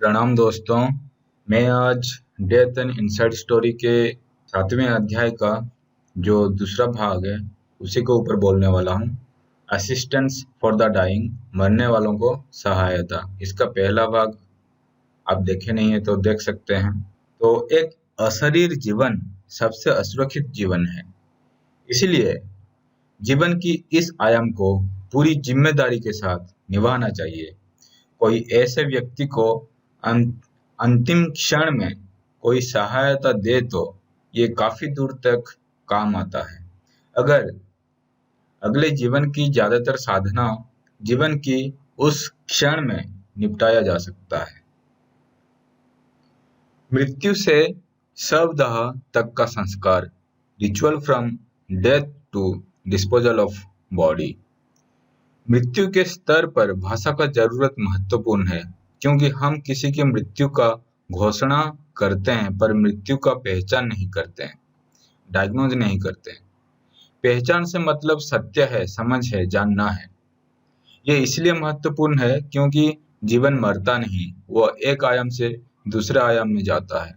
प्रणाम दोस्तों। मैं आज डेथ एंड इनसाइड स्टोरी के 7वें अध्याय का जो दूसरा भाग है उसी के ऊपर बोलने वाला हूँ। असिस्टेंस फॉर द डाइंग, मरने वालों को सहायता। इसका पहला भाग आप देखे नहीं है तो देख सकते हैं। तो एक अशरीर जीवन सबसे असुरक्षित जीवन है, इसलिए जीवन की इस आयाम को पूरी जिम्मेदारी के साथ निभाना चाहिए। कोई ऐसे व्यक्ति को अंतिम क्षण में कोई सहायता दे तो ये काफी दूर तक काम आता है। अगर अगले जीवन की ज्यादातर साधना जीवन की उस क्षण में निपटाया जा सकता है। मृत्यु से शवदाह तक का संस्कार, ritual from death to disposal of body. मृत्यु के स्तर पर भाषा का जरूरत महत्वपूर्ण है, क्योंकि हम किसी की मृत्यु का घोषणा करते हैं पर मृत्यु का पहचान नहीं करते हैं, डायग्नोज नहीं करते हैं। पहचान से मतलब सत्य है, समझ है, जानना है। ये इसलिए महत्वपूर्ण है क्योंकि जीवन मरता नहीं, वह एक आयाम से दूसरे आयाम में जाता है,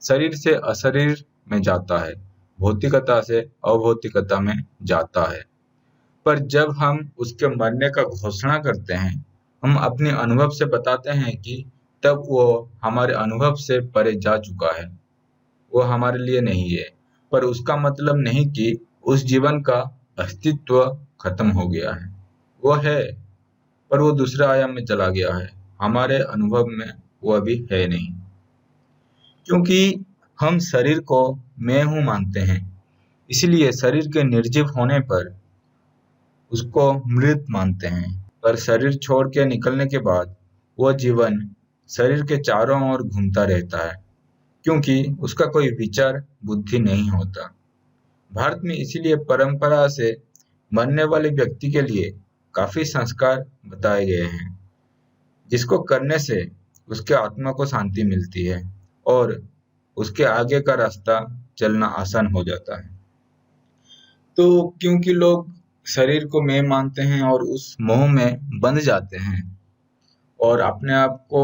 शरीर से अशरीर में जाता है, भौतिकता से अभौतिकता में जाता है। पर जब हम उसके मरने का घोषणा करते हैं, हम अपने अनुभव से बताते हैं कि तब वो हमारे अनुभव से परे जा चुका है, वो हमारे लिए नहीं है। पर उसका मतलब नहीं कि उस जीवन का अस्तित्व खत्म हो गया है। वो है, पर वो दूसरे आयाम में चला गया है, हमारे अनुभव में वो अभी है नहीं। क्योंकि हम शरीर को मैं हूं मानते हैं, इसलिए शरीर के निर्जीव होने पर उसको मृत मानते हैं। पर शरीर छोड़ के निकलने के बाद वह जीवन शरीर के चारों ओर घूमता रहता है, क्योंकि उसका कोई विचार बुद्धि नहीं होता। भारत में इसीलिए परंपरा से मरने वाले व्यक्ति के लिए काफी संस्कार बताए गए हैं, जिसको करने से उसके आत्मा को शांति मिलती है और उसके आगे का रास्ता चलना आसान हो जाता है। तो क्योंकि लोग शरीर को मैं मानते हैं और उस मोह में बंध जाते हैं और अपने आप को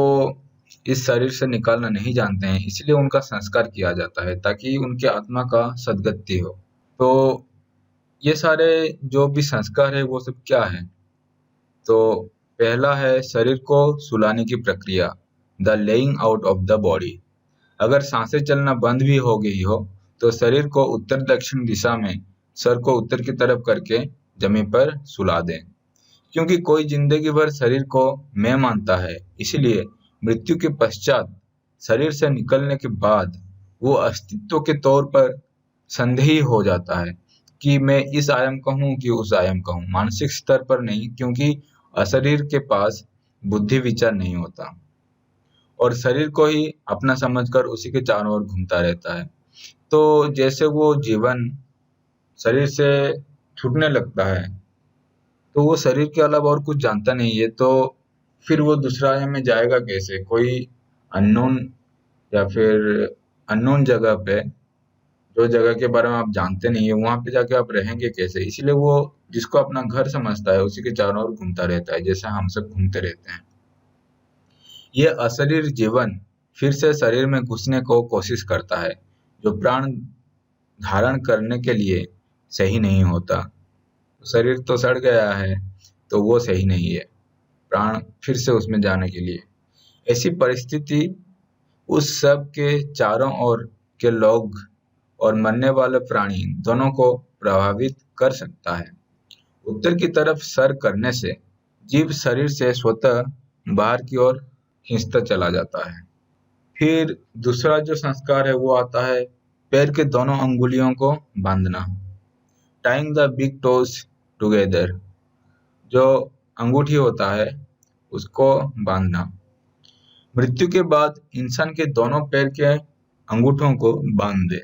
इस शरीर से निकालना नहीं जानते हैं, इसलिए उनका संस्कार किया जाता है ताकि उनके आत्मा का सद्गति हो। तो ये सारे जो भी संस्कार है वो सब क्या है? तो पहला है शरीर को सुलाने की प्रक्रिया, the laying out of the body. अगर सांसें चलना बंद भी हो गई हो तो शरीर को उत्तर दक्षिण दिशा में सर को उत्तर की तरफ करके जमीन पर सुला दें। क्योंकि कोई जिंदगी भर शरीर को मैं मानता है, इसलिए मृत्यु के पश्चात शरीर से निकलने के बाद वो अस्तित्व के तौर पर संदेही हो जाता है कि मैं इस आयाम का हूँ कि उस आयाम का हूँ। मानसिक स्तर पर नहीं, क्योंकि अशरीर के पास बुद्धि विचार नहीं होता और शरीर को ही अपना समझकर उसी के चारों ओर घूमता रहता है। तो जैसे वो जीवन शरीर से छूटने लगता है तो वो शरीर के अलावा और कुछ जानता नहीं है, तो फिर वो दूसरा आयाम में जाएगा कैसे? कोई अननोन या फिर अननोन जगह पे, जो जगह के बारे में आप जानते नहीं है, वहां पे जाके आप रहेंगे कैसे? इसलिए वो जिसको अपना घर समझता है उसी के चारों ओर घूमता रहता है, जैसे हम सब घूमते रहते हैं। ये अशरीर जीवन फिर से शरीर में घुसने को कोशिश करता है, जो प्राण धारण करने के लिए सही नहीं होता। शरीर तो सड़ गया है, तो वो सही नहीं है प्राण फिर से उसमें जाने के लिए। ऐसी परिस्थिति उस सब के चारों ओर के लोग और मरने वाले प्राणी दोनों को प्रभावित कर सकता है। उत्तर की तरफ सर करने से जीव शरीर से स्वतः बाहर की ओर खींचता चला जाता है। फिर दूसरा जो संस्कार है वो आता है पैर के दोनों अंगुलियों को बांधना, tying the big toes together. जो अंगूठी होता है उसको बांधना। मृत्यु के बाद इंसान के दोनों पैर के अंगूठों को बांध दे।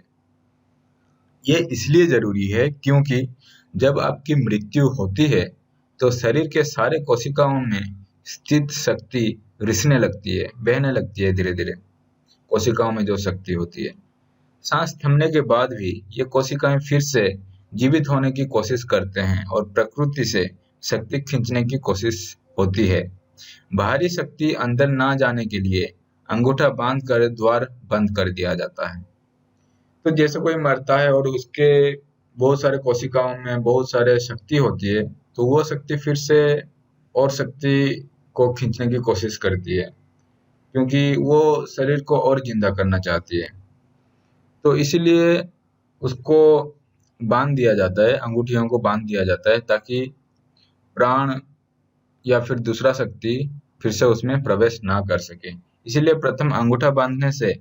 ये इसलिए जरूरी है क्योंकि जब आपकी मृत्यु होती है तो शरीर के सारे कोशिकाओं में स्थित शक्ति रिसने लगती है, बहने लगती है धीरे धीरे। कोशिकाओं में जो शक्ति होती है, सांस थमने के बाद भी ये कोशिकाएं फिर से जीवित होने की कोशिश करते हैं और प्रकृति से शक्ति खींचने की कोशिश होती है। बाहरी शक्ति अंदर ना जाने के लिए अंगूठा बांध कर द्वार बंद कर दिया जाता है। तो जैसे कोई मरता है और उसके बहुत सारे कोशिकाओं में बहुत सारे शक्ति होती है, तो वो शक्ति फिर से और शक्ति को खींचने की कोशिश करती है, क्योंकि वो शरीर को और जिंदा करना चाहती है। तो इसीलिए उसको बांध दिया जाता है, अंगूठियों को बांध दिया जाता है, ताकि प्राण या फिर दूसरा शक्ति फिर से उसमें प्रवेश ना कर सके। इसीलिए प्रथम अंगूठा बांधने से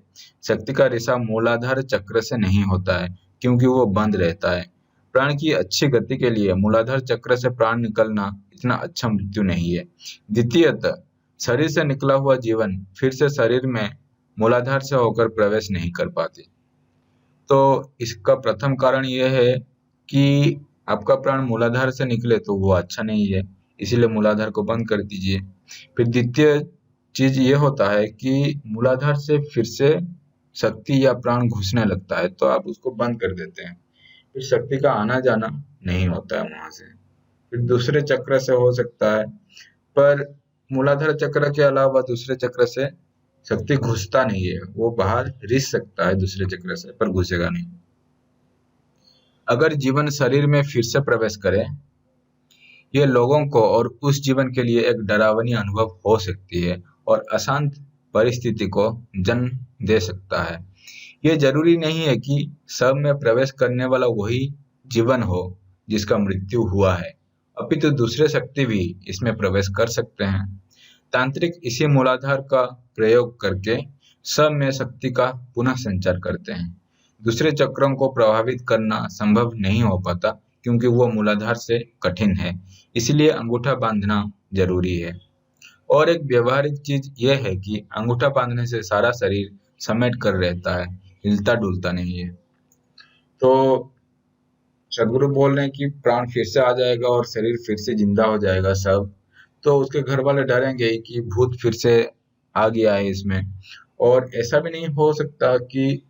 शक्ति का रिसाव मूलाधार चक्र से नहीं होता है, क्योंकि वो बंद रहता है। प्राण की अच्छी गति के लिए मूलाधार चक्र से प्राण निकलना इतना अच्छा मृत्यु नहीं है। द्वितीयतः शरीर से निकला हुआ जीवन फिर से शरीर में मूलाधार से होकर प्रवेश नहीं कर पाती। तो इसका प्रथम कारण यह है कि आपका प्राण मूलाधार से निकले तो वो अच्छा नहीं है, इसीलिए मूलाधार को बंद कर दीजिए। फिर द्वितीय चीज ये होता है कि मूलाधार से फिर से शक्ति या प्राण घुसने लगता है, तो आप उसको बंद कर देते हैं, फिर शक्ति का आना जाना नहीं होता है वहां से। फिर दूसरे चक्र से हो सकता है, पर मूलाधार चक्र के अलावा दूसरे चक्र से शक्ति घुसता नहीं है, वो बाहर रिस सकता है दूसरे चक्र से, पर घुसेगा नहीं। अगर जीवन शरीर में फिर से प्रवेश करे, ये लोगों को और उस जीवन के लिए एक डरावनी अनुभव हो सकती है और अशांत परिस्थिति को जन्म दे सकता है। ये जरूरी नहीं है कि सब में प्रवेश करने वाला वही जीवन हो जिसका मृत्यु हुआ है, अपितु दूसरे शक्ति भी इसमें प्रवेश कर सकते हैं। तांत्रिक इसी मूलाधार का प्रयोग करके सब में शक्ति का पुनः संचार करते हैं। दूसरे चक्रों को प्रभावित करना संभव नहीं हो पाता, क्योंकि वो मूलाधार से कठिन है, इसलिए अंगूठा बांधना जरूरी है। और एक व्यवहारिक चीज यह है कि अंगूठा बांधने से सारा शरीर समेट कर रहता है, हिलता डुलता नहीं है। तो सदगुरु बोल रहे हैं कि प्राण फिर से आ जाएगा और शरीर फिर से जिंदा हो जाएगा सब। तो उसके घर वाले डरेंगे ही कि भूत फिर से आ गया है इसमें। और ऐसा भी नहीं हो सकता कि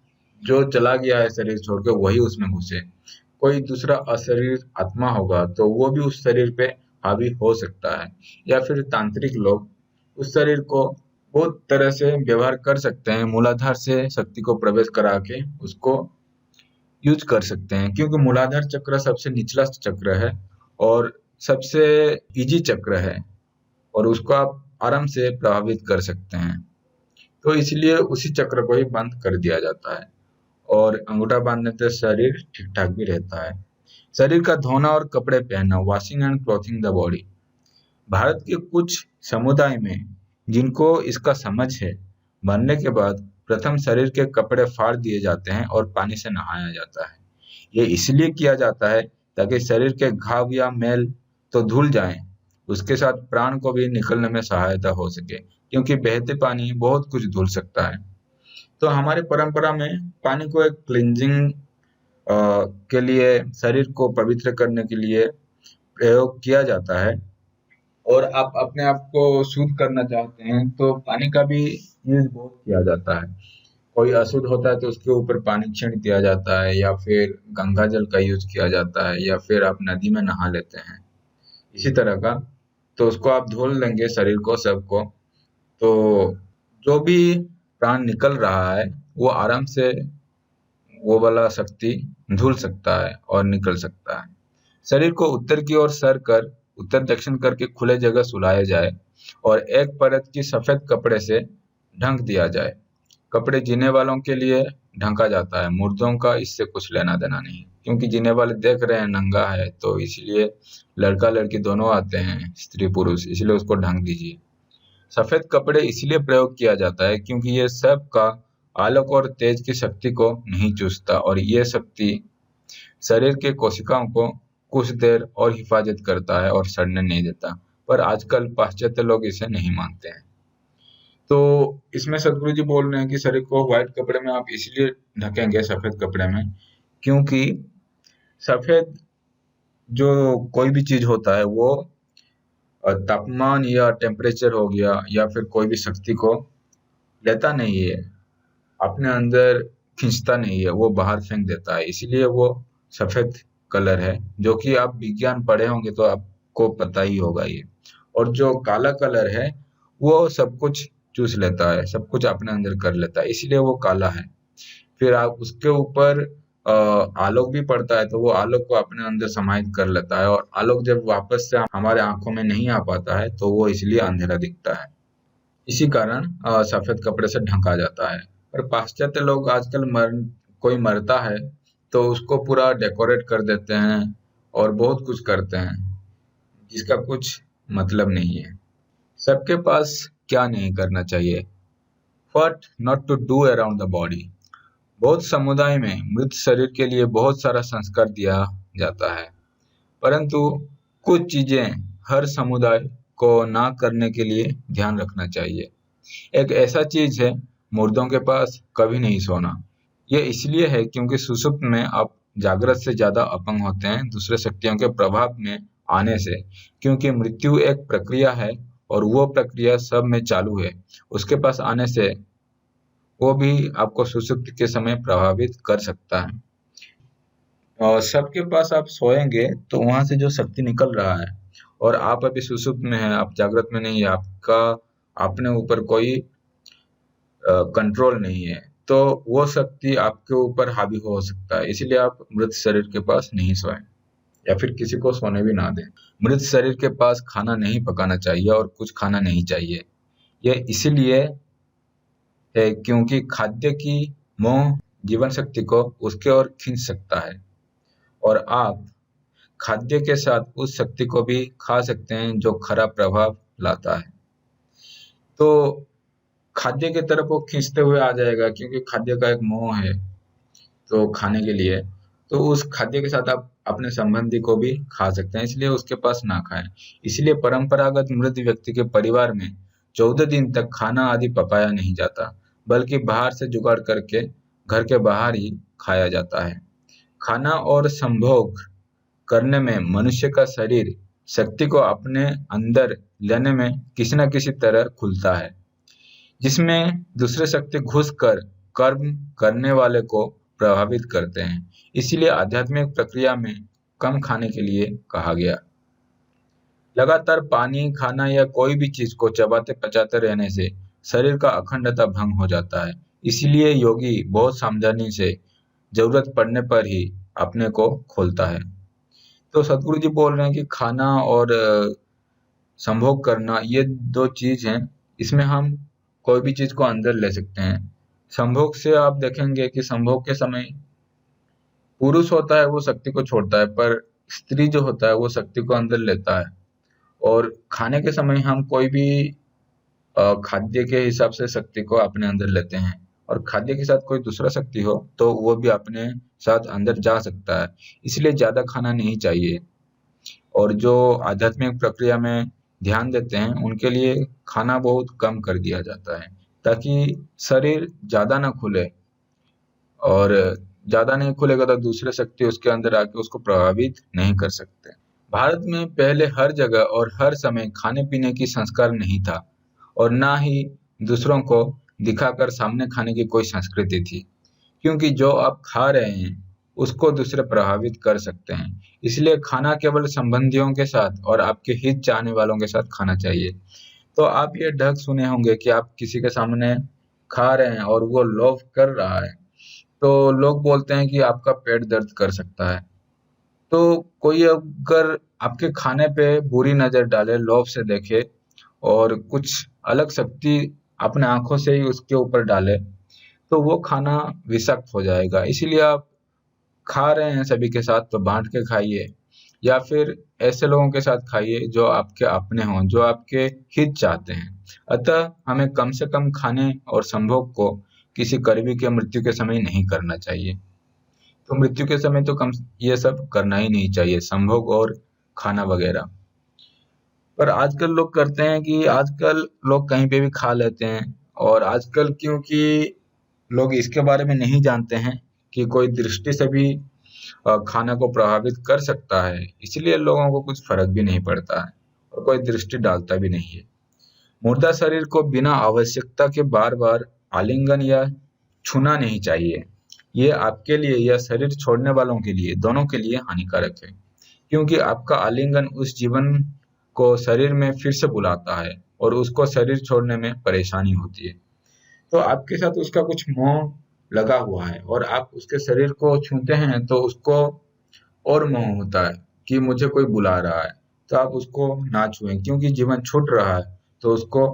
जो चला गया है शरीर छोड़ के वही उसमें घुसे। कोई दूसरा अशरीर आत्मा होगा तो वो भी उस शरीर पे हावी हो सकता है, या फिर तांत्रिक लोग उस शरीर को बहुत तरह से व्यवहार कर सकते हैं, मूलाधार से शक्ति को प्रवेश करा के उसको यूज कर सकते हैं, क्योंकि मूलाधार चक्र सबसे निचला चक्र है और सबसे इजी चक्र है, और उसको आप आराम से प्रभावित कर सकते हैं। तो इसलिए उसी चक्र को ही बंद कर दिया जाता है, और अंगूठा बांधने से शरीर ठीक ठाक भी रहता है। शरीर का धोना और कपड़े पहनना, washing and clothing the body. Bharat के कुछ समुदाय में जिनको इसका समझ है, मरने के बाद प्रथम शरीर के कपड़े फाड़ दिए जाते हैं और पानी से नहाया जाता है। ये इसलिए किया जाता है ताकि शरीर के घाव या मैल तो धुल जाएं, उसके साथ प्राण को भी निकलने में सहायता हो सके, क्योंकि बहते पानी बहुत कुछ धुल सकता है। तो हमारी परंपरा में पानी को एक क्लिंजिंग के लिए, शरीर को पवित्र करने के लिए प्रयोग किया जाता है। और आप अपने आप को शुद्ध करना चाहते हैं तो पानी का भी यूज बहुत किया जाता है। कोई अशुद्ध होता है तो उसके ऊपर पानी छींट दिया जाता है, या फिर गंगा जल का यूज किया जाता है, या फिर आप नदी में नहा लेते हैं, इसी तरह का। तो उसको आप धुल लेंगे शरीर को, सबको, तो जो भी प्राण निकल रहा है वो आराम से वो वाला शक्ति धुल सकता है और निकल सकता है। शरीर को उत्तर की ओर सर कर उत्तर दक्षिण करके खुले जगह सुलाया जाए और एक परत की सफेद कपड़े से ढक दिया जाए। कपड़े जीने वालों के लिए ढका जाता है, मुर्दों का इससे कुछ लेना देना नहीं, क्योंकि जीने वाले देख रहे हैं नंगा है, तो इसलिए लड़का लड़की दोनों आते हैं, स्त्री पुरुष, इसलिए उसको ढक दीजिए। सफेद कपड़े इसलिए प्रयोग किया जाता है क्योंकि ये सब का आलोक और तेज की शक्ति को नहीं चूसता, और ये शक्ति शरीर के कोशिकाओं को कुछ देर और हिफाजत करता है और सड़ने नहीं देता। पर आजकल पाश्चात्य लोग इसे नहीं मानते हैं। तो इसमें सदगुरु जी बोल रहे हैं कि शरीर को व्हाइट कपड़े में आप इसलिए ढकेंगे, सफेद कपड़े में, क्योंकि सफेद जो कोई भी चीज होता है वो तापमान या टेम्परेचर हो गया या फिर कोई भी शक्ति को लेता नहीं है, अपने अंदर खींचता नहीं है, वो बाहर फेंक देता है, इसीलिए वो सफेद कलर है, जो कि आप विज्ञान पढ़े होंगे तो आपको पता ही होगा ये। और जो काला कलर है वो सब कुछ चूस लेता है, सब कुछ अपने अंदर कर लेता है, इसलिए वो काला है। फिर आप उसके ऊपर आलोक भी पड़ता है तो वो आलोक को अपने अंदर समाहित कर लेता है, और आलोक जब वापस से हमारे आंखों में नहीं आ पाता है तो वो इसलिए अंधेरा दिखता है। इसी कारण सफेद कपड़े से ढका जाता है। और पाश्चात्य लोग आजकल कोई मरता है तो उसको पूरा डेकोरेट कर देते हैं और बहुत कुछ करते हैं जिसका कुछ मतलब नहीं है। सबके पास क्या नहीं करना चाहिए, what not to do around the body. बहुत समुदाय में मृत शरीर के लिए बहुत सारा संस्कार दिया जाता है, परंतु कुछ चीजें हर समुदाय को ना करने के लिए ध्यान रखना चाहिए। एक ऐसा चीज है मुर्दों के पास कभी नहीं सोना। ये इसलिए है क्योंकि सुषुप्त में आप जागृत से ज्यादा अपंग होते हैं दूसरे शक्तियों के प्रभाव में आने से, क्योंकि मृत्यु एक प्रक्रिया है और वो प्रक्रिया सब में चालू है। उसके पास आने से वो भी आपको सुषुप्त के समय प्रभावित कर सकता है। और सबके पास आप सोएंगे तो वहां से जो शक्ति निकल रहा है, और आप अभी सुषुप्त में हैं, आप जागृत में नहीं है, आपका अपने ऊपर कोई कंट्रोल नहीं है, तो वो शक्ति आपके ऊपर हावी हो सकता है। इसलिए आप मृत शरीर के पास नहीं सोएं या फिर किसी को सोने भी ना दें। मृत शरीर के पास खाना नहीं पकाना चाहिए और कुछ खाना नहीं चाहिए। ये इसलिए है क्योंकि खाद्य की मोह जीवन शक्ति को उसके ओर खींच सकता है, और आप खाद्य के साथ उस शक्ति को भी खा सकते हैं जो खराब प्रभाव लाता है। तो खाद्य की तरफ वो खींचते हुए आ जाएगा क्योंकि खाद्य का एक मोह है तो खाने के लिए, तो उस खाद्य के साथ आप अपने संबंधी को भी खा सकते हैं, इसलिए उसके पास ना खाएं। इसलिए परंपरागत मृत व्यक्ति के परिवार में 14 दिन तक खाना आदि पकाया नहीं जाता, बल्कि बाहर से जुगाड़ करके घर के बाहर ही खाया जाता है। खाना और संभोग करने में मनुष्य का शरीर शक्ति को अपने अंदर लेने में किसी न किसी तरह खुलता है, जिसमें दूसरे शक्ति घुस कर कर्म करने वाले को प्रभावित करते हैं। इसीलिए आध्यात्मिक प्रक्रिया में कम खाने के लिए कहा गया। लगातार पानी, खाना या कोई भी चीज को चबाते पचाते रहने से शरीर का अखंडता भंग हो जाता है। इसलिए योगी बहुत सावधानी से जरूरत पड़ने पर ही अपने को खोलता है। तो सदगुरु जी बोल रहे हैं कि खाना और संभोग करना ये दो चीज हैं, इसमें हम कोई भी चीज को अंदर ले सकते हैं। संभोग से आप देखेंगे कि संभोग के समय पुरुष होता है वो शक्ति को छोड़ता है, पर स्त्री जो होता है वो शक्ति को अंदर लेता है। और खाने के समय हम कोई भी खाद्य के हिसाब से शक्ति को अपने अंदर लेते हैं, और खाद्य के साथ कोई दूसरा शक्ति हो तो वो भी अपने साथ अंदर जा सकता है। इसलिए ज्यादा खाना नहीं चाहिए, और जो आध्यात्मिक प्रक्रिया में ध्यान देते हैं उनके लिए खाना बहुत कम कर दिया जाता है, ताकि शरीर ज्यादा ना खुले, और ज्यादा नहीं खुलेगा तो दूसरे शक्ति उसके अंदर आके उसको प्रभावित नहीं कर सकते। भारत में पहले हर जगह और हर समय खाने पीने की संस्कार नहीं था, और ना ही दूसरों को दिखाकर सामने खाने की कोई संस्कृति थी, क्योंकि जो आप खा रहे हैं उसको दूसरे प्रभावित कर सकते हैं। इसलिए खाना केवल संबंधियों के साथ और आपके हित चाहने वालों के साथ खाना चाहिए। तो आप ये ढंग सुने होंगे कि आप किसी के सामने खा रहे हैं और वो लोभ कर रहा है, तो लोग बोलते हैं कि आपका पेट दर्द कर सकता है। तो कोई अगर आपके खाने पे बुरी नजर डाले, लोभ से देखे और कुछ अलग शक्ति अपने आंखों से ही उसके ऊपर डाले, तो वो खाना विषाक्त हो जाएगा। इसीलिए आप खा रहे हैं सभी के साथ तो बांट के खाइए, या फिर ऐसे लोगों के साथ खाइए जो आपके अपने हों, जो आपके हित चाहते हैं। अतः हमें कम से कम खाने और संभोग को किसी करीबी के मृत्यु के समय नहीं करना चाहिए। तो मृत्यु के समय तो कम ये सब करना ही नहीं चाहिए, संभोग और खाना वगैरह। पर आजकल लोग करते हैं कि आजकल लोग कहीं पे भी खा लेते हैं, और आजकल क्योंकि लोग इसके बारे में नहीं जानते हैं कि कोई दृष्टि से भी खाना को प्रभावित कर सकता है, इसलिए लोगों को कुछ फर्क भी नहीं पड़ता है और कोई दृष्टि डालता भी नहीं है। मुर्दा शरीर को बिना आवश्यकता के बार बार आलिंगन या छूना नहीं चाहिए। ये आपके लिए या शरीर छोड़ने वालों के लिए, दोनों के लिए हानिकारक है, क्योंकि आपका आलिंगन उस जीवन को शरीर में फिर से बुलाता है और उसको शरीर छोड़ने में परेशानी होती है। तो आपके साथ उसका कुछ मोह लगा हुआ है और आप उसके शरीर को छूते हैं तो उसको और मोह होता है कि मुझे कोई बुला रहा है, तो आप उसको ना छुएं क्योंकि जीवन छूट रहा है, तो उसको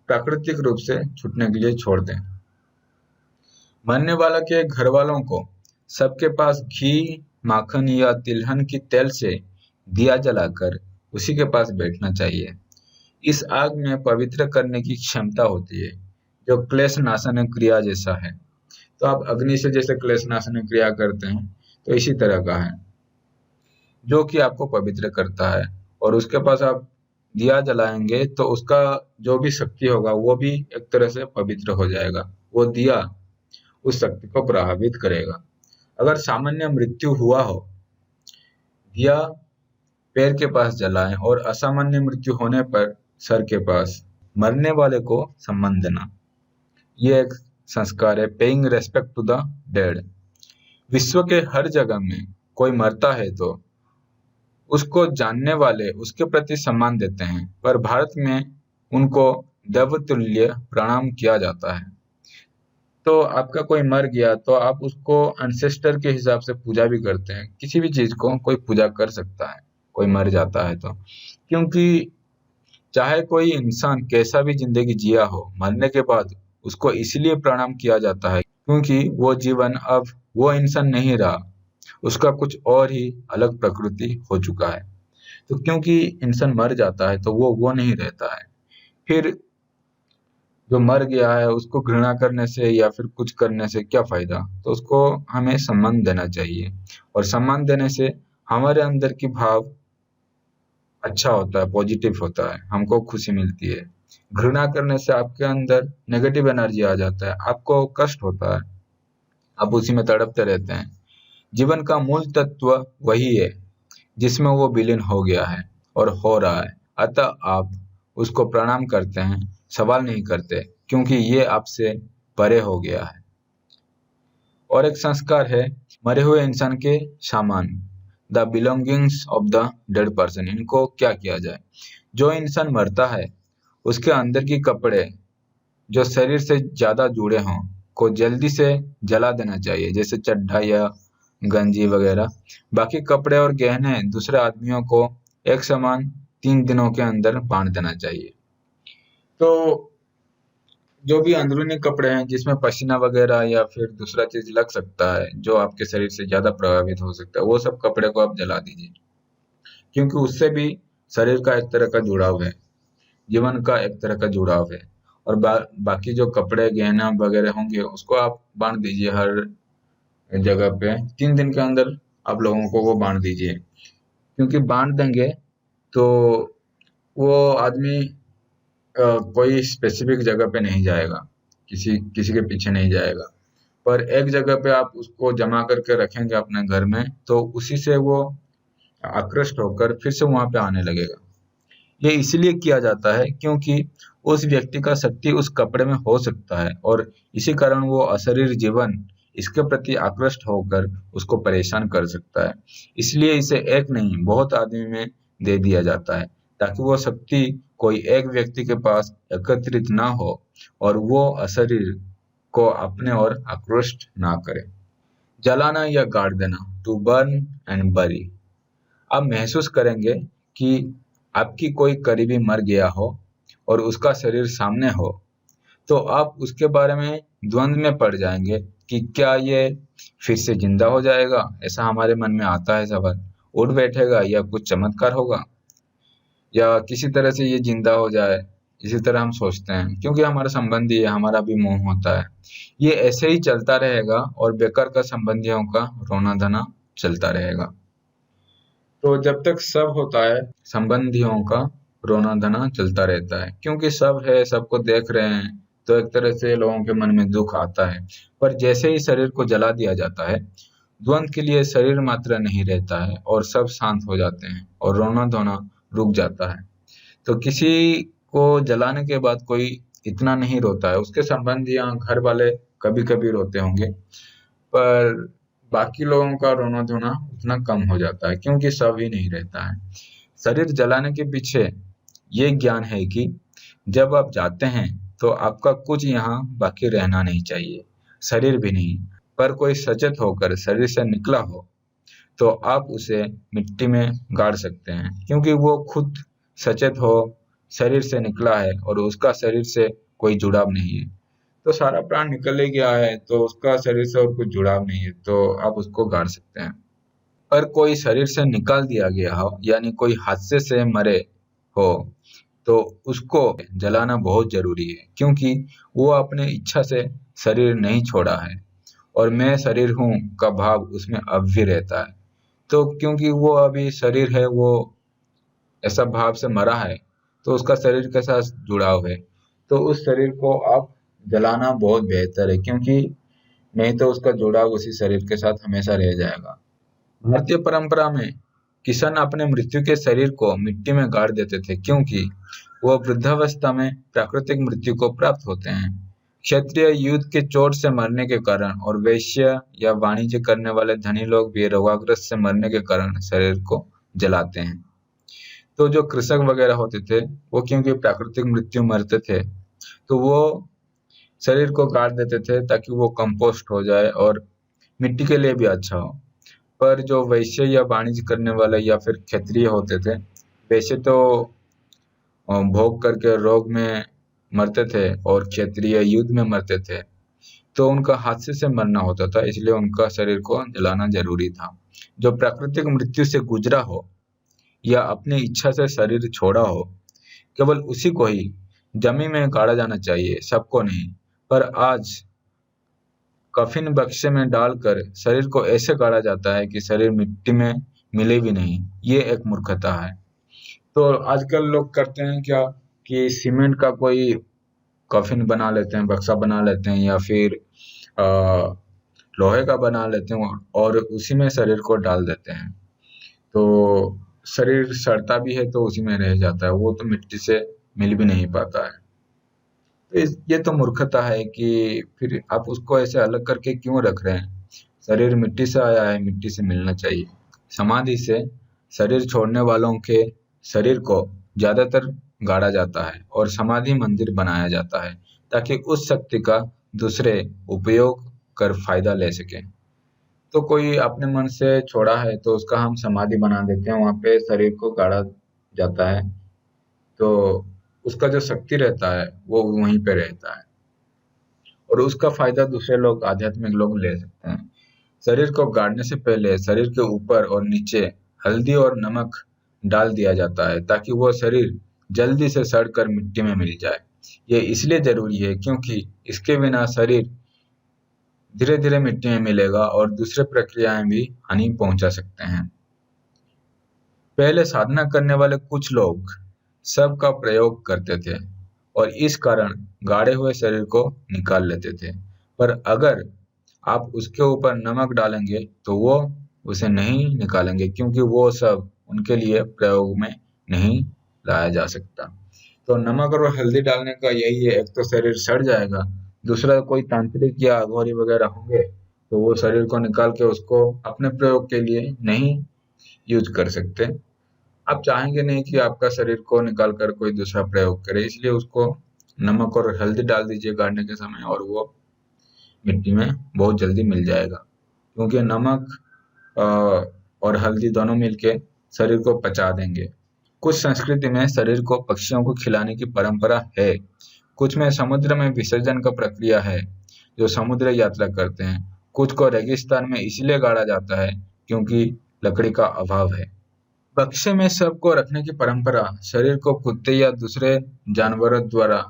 प्राकृतिक रूप से छूटने के लिए छोड़ दें। मरने वाला के घर वालों को सबके पास घी, माखन या तिलहन की तेल से दिया जलाकर उसी के पास बैठना चाहिए। इस आग में पवित्र करने की क्षमता होती है, जो क्लेश नाशन क्रिया जैसा है। तो आप अग्नि से जैसे क्लेश नाशन क्रिया करते हैं, तो इसी तरह का है, जो कि आपको पवित्र करता है। और उसके पास आप दिया जलाएंगे तो उसका जो भी शक्ति होगा वो भी एक तरह से पवित्र हो जाएगा। वो दिया उस शक्ति को प्रभावित करेगा। अगर सामान्य मृत्यु हुआ हो, दिया पैर के पास जलाएं और असामान्य मृत्यु होने पर सर के पास। मरने वाले को सम्मान देना, ये एक संस्कार है, paying respect to the dead. विश्व के हर जगह में कोई मरता है तो उसको जानने वाले उसके प्रति सम्मान देते हैं, पर भारत में उनको देवतुल्य प्रणाम किया जाता है। तो आपका कोई मर गया तो आप उसको अनसेस्टर के हिसाब से पूजा भी करते हैं। किसी भी चीज को कोई पूजा कर सकता है, कोई मर जाता है तो, क्योंकि चाहे कोई इंसान कैसा भी जिंदगी जिया हो, मरने के बाद उसको इसलिए प्रणाम किया जाता है क्योंकि वो जीवन अब वो इंसान नहीं रहा, उसका कुछ और ही अलग प्रकृति हो चुका है। तो क्योंकि इंसान मर जाता है तो वो नहीं रहता है। फिर जो मर गया है उसको घृणा करने से या फिर कुछ करने से क्या फायदा। तो उसको हमें सम्मान देना चाहिए, और सम्मान देने से हमारे अंदर की भाव अच्छा होता है, पॉजिटिव होता है, हमको खुशी मिलती है। घृणा करने से आपके अंदर नेगेटिव एनर्जी आ जाता है, आपको कष्ट होता है, आप उसी में तड़पते रहते हैं। जीवन का मूल तत्व वही है जिसमें वो विलीन हो गया है और हो रहा है, अतः आप उसको प्रणाम करते हैं, सवाल नहीं करते, क्योंकि ये आपसे परे हो गया है। और एक संस्कार है मरे हुए इंसान के सामान, the belongings of the dead person. इनको क्या किया जाए? जो इंसान मरता है उसके अंदर की कपड़े जो शरीर से ज्यादा जुड़े हों को जल्दी से जला देना चाहिए, जैसे चड्ढा या गंजी वगैरह। बाकी कपड़े और गहने दूसरे आदमियों को एक समान 3 दिनों के अंदर बांट देना चाहिए। तो जो भी अंदरूनी कपड़े हैं जिसमें पसीना वगैरह या फिर दूसरा चीज लग सकता है जो आपके शरीर से ज्यादा प्रभावित हो सकता है, वो सब कपड़े को आप जला दीजिए, क्योंकि उससे भी शरीर का एक तरह का जुड़ाव है, जीवन का एक तरह का जुड़ाव है। और बाकी जो कपड़े गहना वगैरह होंगे उसको आप बांट दीजिए हर जगह पे। 3 दिन के अंदर आप लोगों को वो बांट दीजिए, क्योंकि बांट देंगे तो वो आदमी कोई स्पेसिफिक जगह पे नहीं जाएगा, किसी किसी के पीछे नहीं जाएगा, पर एक जगह पे आप उसको जमा करके रखेंगे अपने घर में, तो उसी से वो आकृष्ट होकर फिर से वहां पे आने लगेगा। ये इसलिए किया जाता है क्योंकि उस व्यक्ति का शक्ति उस कपड़े में हो सकता है, और इसी कारण वो अशरीर जीवन इसके प्रति आकृष्ट होकर उसको परेशान कर सकता है। इसलिए इसे एक नहीं बहुत आदमी में दे दिया जाता है, ताकि वो शक्ति कोई एक व्यक्ति के पास एकत्रित ना हो और वो अशरीर को अपने ओर आकृष्ट ना करे। जलाना या गाड़ देना, टू बर्न एंड बरी। आप महसूस करेंगे कि आपकी कोई करीबी मर गया हो और उसका शरीर सामने हो, तो आप उसके बारे में द्वंद में पड़ जाएंगे कि क्या ये फिर से जिंदा हो जाएगा। ऐसा हमारे मन में आता है सवाल, उठ बैठेगा या कुछ चमत्कार होगा या किसी तरह से ये जिंदा हो जाए, इसी तरह हम सोचते हैं, क्योंकि हमारा संबंधी है, हमारा भी मोह होता है। ये ऐसे ही चलता रहेगा और बेकार का संबंधियों का रोना धना चलता रहेगा। तो जब तक सब होता है संबंधियों का रोना धना चलता रहता है, क्योंकि सब है, सबको देख रहे हैं, तो एक तरह से लोगों के मन में दुख आता है। पर जैसे ही शरीर को जला दिया जाता है, द्वंद के लिए शरीर मात्र नहीं रहता है और सब शांत हो जाते हैं और रोना धोना रुक जाता है। तो किसी को जलाने के बाद कोई इतना नहीं रोता है, उसके संबंधी या घर वाले कभी कभी रोते होंगे, पर बाकी लोगों का रोना धोना उतना कम हो जाता है क्योंकि सब ही नहीं रहता है। शरीर जलाने के पीछे ये ज्ञान है कि जब आप जाते हैं तो आपका कुछ यहाँ बाकी रहना नहीं चाहिए, शरीर भी नहीं। पर कोई सचेत होकर शरीर से निकला हो तो आप उसे मिट्टी में गाड़ सकते हैं, क्योंकि वो खुद सचेत हो, शरीर से निकला है और उसका शरीर से कोई जुड़ाव नहीं है। तो सारा प्राण निकल ही गया है तो उसका शरीर से और कुछ जुड़ाव नहीं है, तो आप उसको गाड़ सकते हैं। पर कोई शरीर से निकाल दिया गया हो, यानी कोई हादसे से मरे हो, तो उसको जलाना बहुत जरूरी है, क्योंकि वो अपने इच्छा से शरीर नहीं छोड़ा है और मैं शरीर हूँ का भाव उसमें अब भी रहता है। तो क्योंकि वो अभी शरीर है, वो ऐसा भाव से मरा है, तो उसका शरीर के साथ जुड़ाव है। तो उस शरीर को आप जलाना बहुत बेहतर है, क्योंकि नहीं तो उसका जुड़ाव उसी शरीर के साथ हमेशा रह जाएगा। भारतीय परंपरा में किसान अपने मृत्यु के शरीर को मिट्टी में गाड़ देते थे, क्योंकि वह वृद्धावस्था में प्राकृतिक मृत्यु को प्राप्त होते हैं। क्षत्रिय युद्ध के चोट से मरने के कारण और वैश्य या वाणिज्य करने वाले धनी लोग भी रोगाग्रस्त से मरने के कारण शरीर को जलाते हैं। तो जो कृषक वगैरह होते थे, वो क्योंकि प्राकृतिक मृत्यु मरते थे, तो वो शरीर को गाड़ देते थे ताकि वो कंपोस्ट हो जाए और मिट्टी के लिए भी अच्छा हो। पर जो वैश्य या वाणिज्य करने वाले या फिर क्षत्रिय होते थे, वैश्य तो भोग करके रोग में मरते थे और क्षत्रिय युद्ध में मरते थे, तो उनका हादसे से मरना होता था, इसलिए उनका शरीर को जलाना जरूरी था। जो प्राकृतिक मृत्यु से गुजरा हो या अपनी इच्छा से शरीर छोड़ा हो, केवल उसी को ही जमी में गाड़ा जाना चाहिए, सबको नहीं। पर आज कफिन बक्से में डालकर शरीर को ऐसे गाड़ा जाता है कि शरीर मिट्टी में मिले भी नहीं। ये एक मूर्खता है। तो आजकल लोग करते हैं क्या कि सीमेंट का कोई कफिन बना लेते हैं, बक्सा बना लेते हैं, या फिर अ, लोहे का बना लेते हैं और उसी में शरीर को डाल देते हैं। तो शरीर सड़ता भी है तो उसी में रह जाता है, वो तो मिट्टी से मिल भी नहीं पाता है। तो ये तो मूर्खता है कि फिर आप उसको ऐसे अलग करके क्यों रख रहे हैं। शरीर मिट्टी से आया है, मिट्टी से मिलना चाहिए। समाधि से शरीर छोड़ने वालों के शरीर को ज्यादातर गाड़ा जाता है और समाधि मंदिर बनाया जाता है, ताकि उस शक्ति का दूसरे उपयोग कर फायदा ले सके। तो कोई अपने मन से छोड़ा है तो उसका हम समाधि बना देते हैं, वहां पे शरीर को गाड़ा जाता है, तो उसका जो शक्ति रहता है वो वहीं पे रहता है और उसका फायदा दूसरे लोग, आध्यात्मिक लोग ले सकते हैं। शरीर को गाड़ने से पहले शरीर के ऊपर और नीचे हल्दी और नमक डाल दिया जाता है, ताकि वो शरीर जल्दी से सड़कर मिट्टी में मिल जाए। ये इसलिए जरूरी है क्योंकि इसके बिना शरीर धीरे धीरे मिट्टी में मिलेगा और दूसरे प्रक्रियाएं भी हानि पहुंचा सकते हैं। पहले साधना करने वाले कुछ लोग सब का प्रयोग करते थे और इस कारण गाढ़े हुए शरीर को निकाल लेते थे। पर अगर आप उसके ऊपर नमक डालेंगे तो वो उसे नहीं निकालेंगे, क्योंकि वो सब उनके लिए प्रयोग में नहीं लाया जा सकता। तो नमक और हल्दी डालने का यही है, एक तो शरीर सड़ जाएगा, दूसरा कोई तांत्रिक या अघोरी वगैरह होंगे तो वो शरीर को निकाल के उसको अपने प्रयोग के लिए नहीं यूज कर सकते। आप चाहेंगे नहीं कि आपका शरीर को निकाल कर कोई दूसरा प्रयोग करे, इसलिए उसको नमक और हल्दी डाल दीजिए गाड़ने के समय और वो मिट्टी में बहुत जल्दी मिल जाएगा, क्योंकि नमक अ, और हल्दी दोनों मिलके शरीर को पचा देंगे। कुछ संस्कृति में शरीर को पक्षियों को खिलाने की परंपरा है। कुछ में समुद्र में विसर्जन का प्रक्रिया है, जो समुद्र यात्रा करते हैं। कुछ को रेगिस्तान में इसलिए गाड़ा जाता है क्योंकि लकड़ी का अभाव है। बक्से में शव को रखने की परंपरा शरीर को कुत्ते या दूसरे जानवरों द्वारा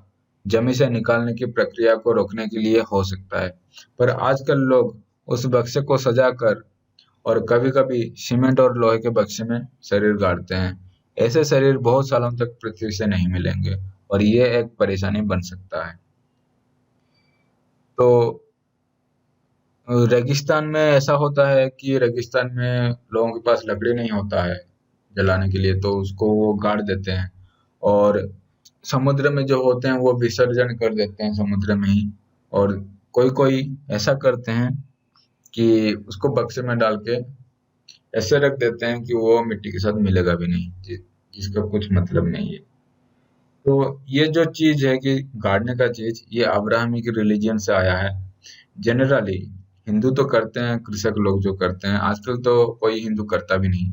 जमी से निकालने की प्रक्रिया को रोकने के लिए हो सकता है। पर आजकल लोग उस बक्से को सजाकर और कभी-कभी सीमेंट और लोहे के बक्से में शरीर गाड़ते हैं। ऐसे शरीर बहुत सालों तक पृथ्वी से नहीं मिलेंगे और ये एक परेशानी बन सकता है। तो रेगिस्तान में ऐसा होता है कि रेगिस्तान में लोगों के पास लकड़ी नहीं होता है जलाने के लिए, तो उसको वो गाड़ देते हैं और समुद्र में जो होते हैं वो विसर्जन कर देते हैं समुद्र में ही। और कोई कोई ऐसा करते हैं कि उसको बक्से में डाल के ऐसे रख देते हैं कि वो मिट्टी के साथ मिलेगा भी नहीं, जिसका कुछ मतलब नहीं है। तो ये जो चीज है कि गाड़ने का चीज, ये अब्राहमिक रिलीजियन से आया है। जनरली हिंदू तो करते हैं, कृषक लोग जो करते हैं, आजकल तो कोई हिंदू करता भी नहीं।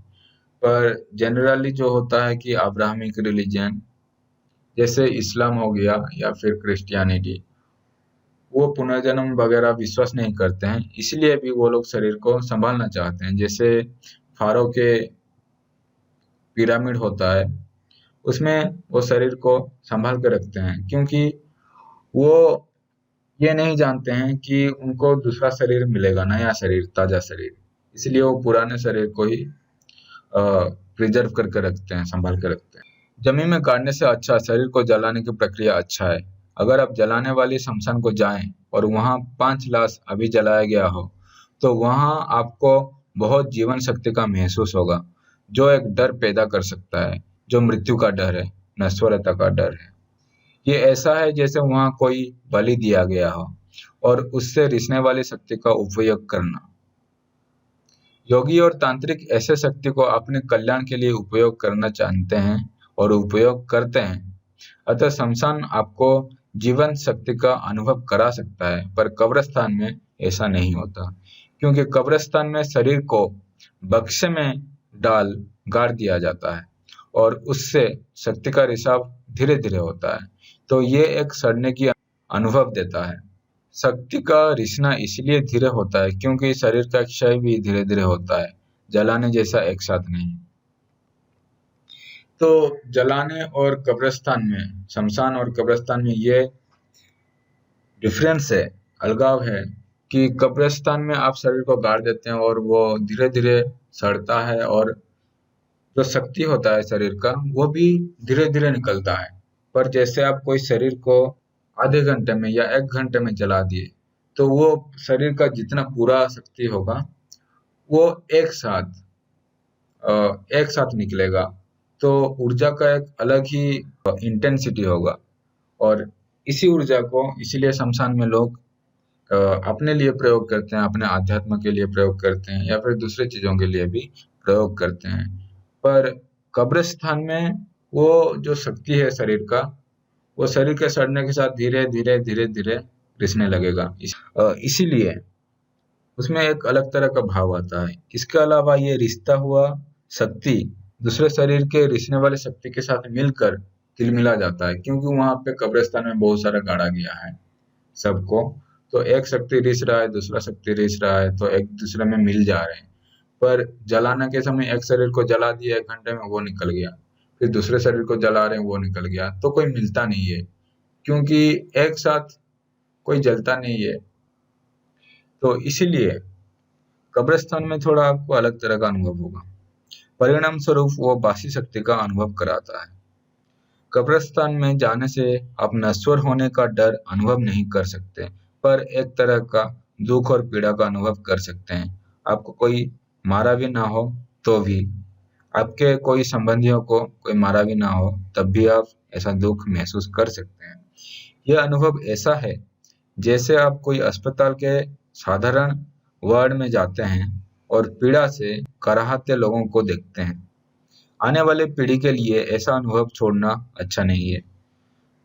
पर जनरली जो होता है कि अब्राहमिक रिलीजन जैसे इस्लाम हो गया या फिर क्रिश्चियनिटी, वो पुनर्जन्म वगैरह विश्वास नहीं करते हैं, इसलिए भी वो लोग शरीर को संभालना चाहते हैं। जैसे फारो के पिरामिड होता है, उसमें वो शरीर को संभाल के रखते हैं, क्योंकि वो ये नहीं जानते हैं कि उनको दूसरा शरीर मिलेगा, नया शरीर, ताजा शरीर। इसलिए वो पुराने शरीर को ही प्रिजर्व करके रखते हैं, संभाल के रखते हैं। जमीन में गाड़ने से अच्छा शरीर को जलाने की प्रक्रिया अच्छा है। अगर आप जलाने वाली शमशान को जाएं और वहां 5 लाश अभी जलाया गया हो, तो वहां आपको बहुत जीवन शक्ति का महसूस होगा, जो एक डर पैदा कर सकता है, जो मृत्यु का डर है, नश्वरता का डर है। ये ऐसा है जैसे वहां कोई बलि दिया गया हो और उससे रिसने वाली शक्ति का उपयोग करना। योगी और तांत्रिक ऐसे शक्ति को अपने कल्याण के लिए उपयोग करना जानते हैं और उपयोग करते हैं। अतः शमशान आपको जीवन शक्ति का अनुभव करा सकता है, पर कब्रिस्तान में ऐसा नहीं होता, क्योंकि कब्रिस्तान में शरीर को बक्से में डाल गाड़ दिया जाता है और उससे शक्ति का रिसाव धीरे धीरे होता है। तो ये एक सड़ने की अनुभव देता है। शक्ति का रिसना इसलिए धीरे होता है क्योंकि शरीर का क्षय भी धीरे धीरे होता है, जलाने जैसा एक साथ नहीं। तो जलाने और कब्रिस्तान में, शमशान और कब्रिस्तान में ये डिफरेंस है, अलगाव है, कि कब्रिस्तान में आप शरीर को गाड़ देते हैं और वो धीरे धीरे सड़ता है, और जो शक्ति होता है शरीर का वो भी धीरे धीरे निकलता है। पर जैसे आप कोई शरीर को आधे घंटे में या 1 घंटे में जला दिए, तो वो शरीर का जितना पूरा शक्ति होगा वो एक साथ एक साथ निकलेगा। तो ऊर्जा का एक अलग ही इंटेंसिटी होगा, और इसी ऊर्जा को इसीलिए शमशान में लोग अपने लिए प्रयोग करते हैं, अपने आध्यात्म के लिए प्रयोग करते हैं, या फिर दूसरी चीजों के लिए भी प्रयोग करते हैं। पर कब्रिस्तान में वो जो शक्ति है शरीर का, वो शरीर के सड़ने के साथ धीरे धीरे धीरे धीरे रिसने लगेगा। इसीलिए उसमें एक अलग तरह का भाव आता है। इसके अलावा ये रिश्ता हुआ शक्ति दूसरे शरीर के रिसने वाले शक्ति के साथ मिलकर तिलमिला जाता है, क्योंकि वहां पे कब्रिस्तान में बहुत सारा गाड़ा गया है सबको। तो एक शक्ति रिस रहा है, दूसरा शक्ति रिस रहा है, तो एक दूसरे में मिल जा रहे हैं। पर जलाने के समय एक शरीर को जला दिया 1 घंटे में, वो निकल गया, फिर दूसरे शरीर को जला रहे हैं, वो निकल गया, तो कोई मिलता नहीं है, क्योंकि एक साथ कोई जलता नहीं है। तो इसीलिए कब्रिस्तान में थोड़ा आपको अलग तरह का अनुभव होगा। परिणाम स्वरूप वो बासी शक्ति का अनुभव कराता है। कब्रिस्तान में जाने से आप नश्वर होने का डर अनुभव नहीं कर सकते, पर एक तरह का दुख और पीड़ा का अनुभव कर सकते हैं। आपको कोई मारा भी ना हो तो भी, आपके कोई संबंधियों को कोई मारा भी ना हो तब भी आप ऐसा दुख महसूस कर सकते हैं। यह अनुभव ऐसा है जैसे आप कोई अस्पताल के साधारण वार्ड में जाते हैं और पीड़ा से कराहते लोगों को देखते हैं। आने वाले पीढ़ी के लिए ऐसा अनुभव छोड़ना अच्छा नहीं है।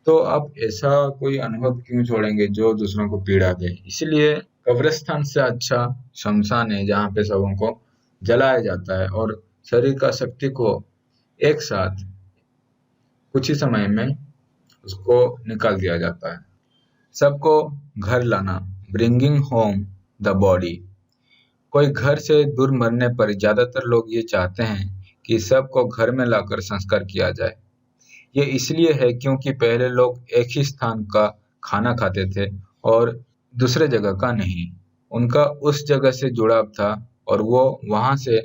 तो आप ऐसा कोई अनुभव क्यों छोड़ेंगे जो दूसरों को पीड़ा दे? इसलिए कब्रिस्तान से अच्छा शमशान है, जहाँ पे सबों को जलाया जाता है और शरीर का शक्ति को एक साथ कुछ ही समय में उसको निकाल दिया जाता है। सबको घर लाना, ब्रिंगिंग होम द बॉडी। कोई घर से दूर मरने पर ज्यादातर लोग ये चाहते हैं कि सबको घर में लाकर संस्कार किया जाए। ये इसलिए है क्योंकि पहले लोग एक ही स्थान का खाना खाते थे और दूसरे जगह का नहीं। उनका उस जगह से जुड़ाव था और वो वहां से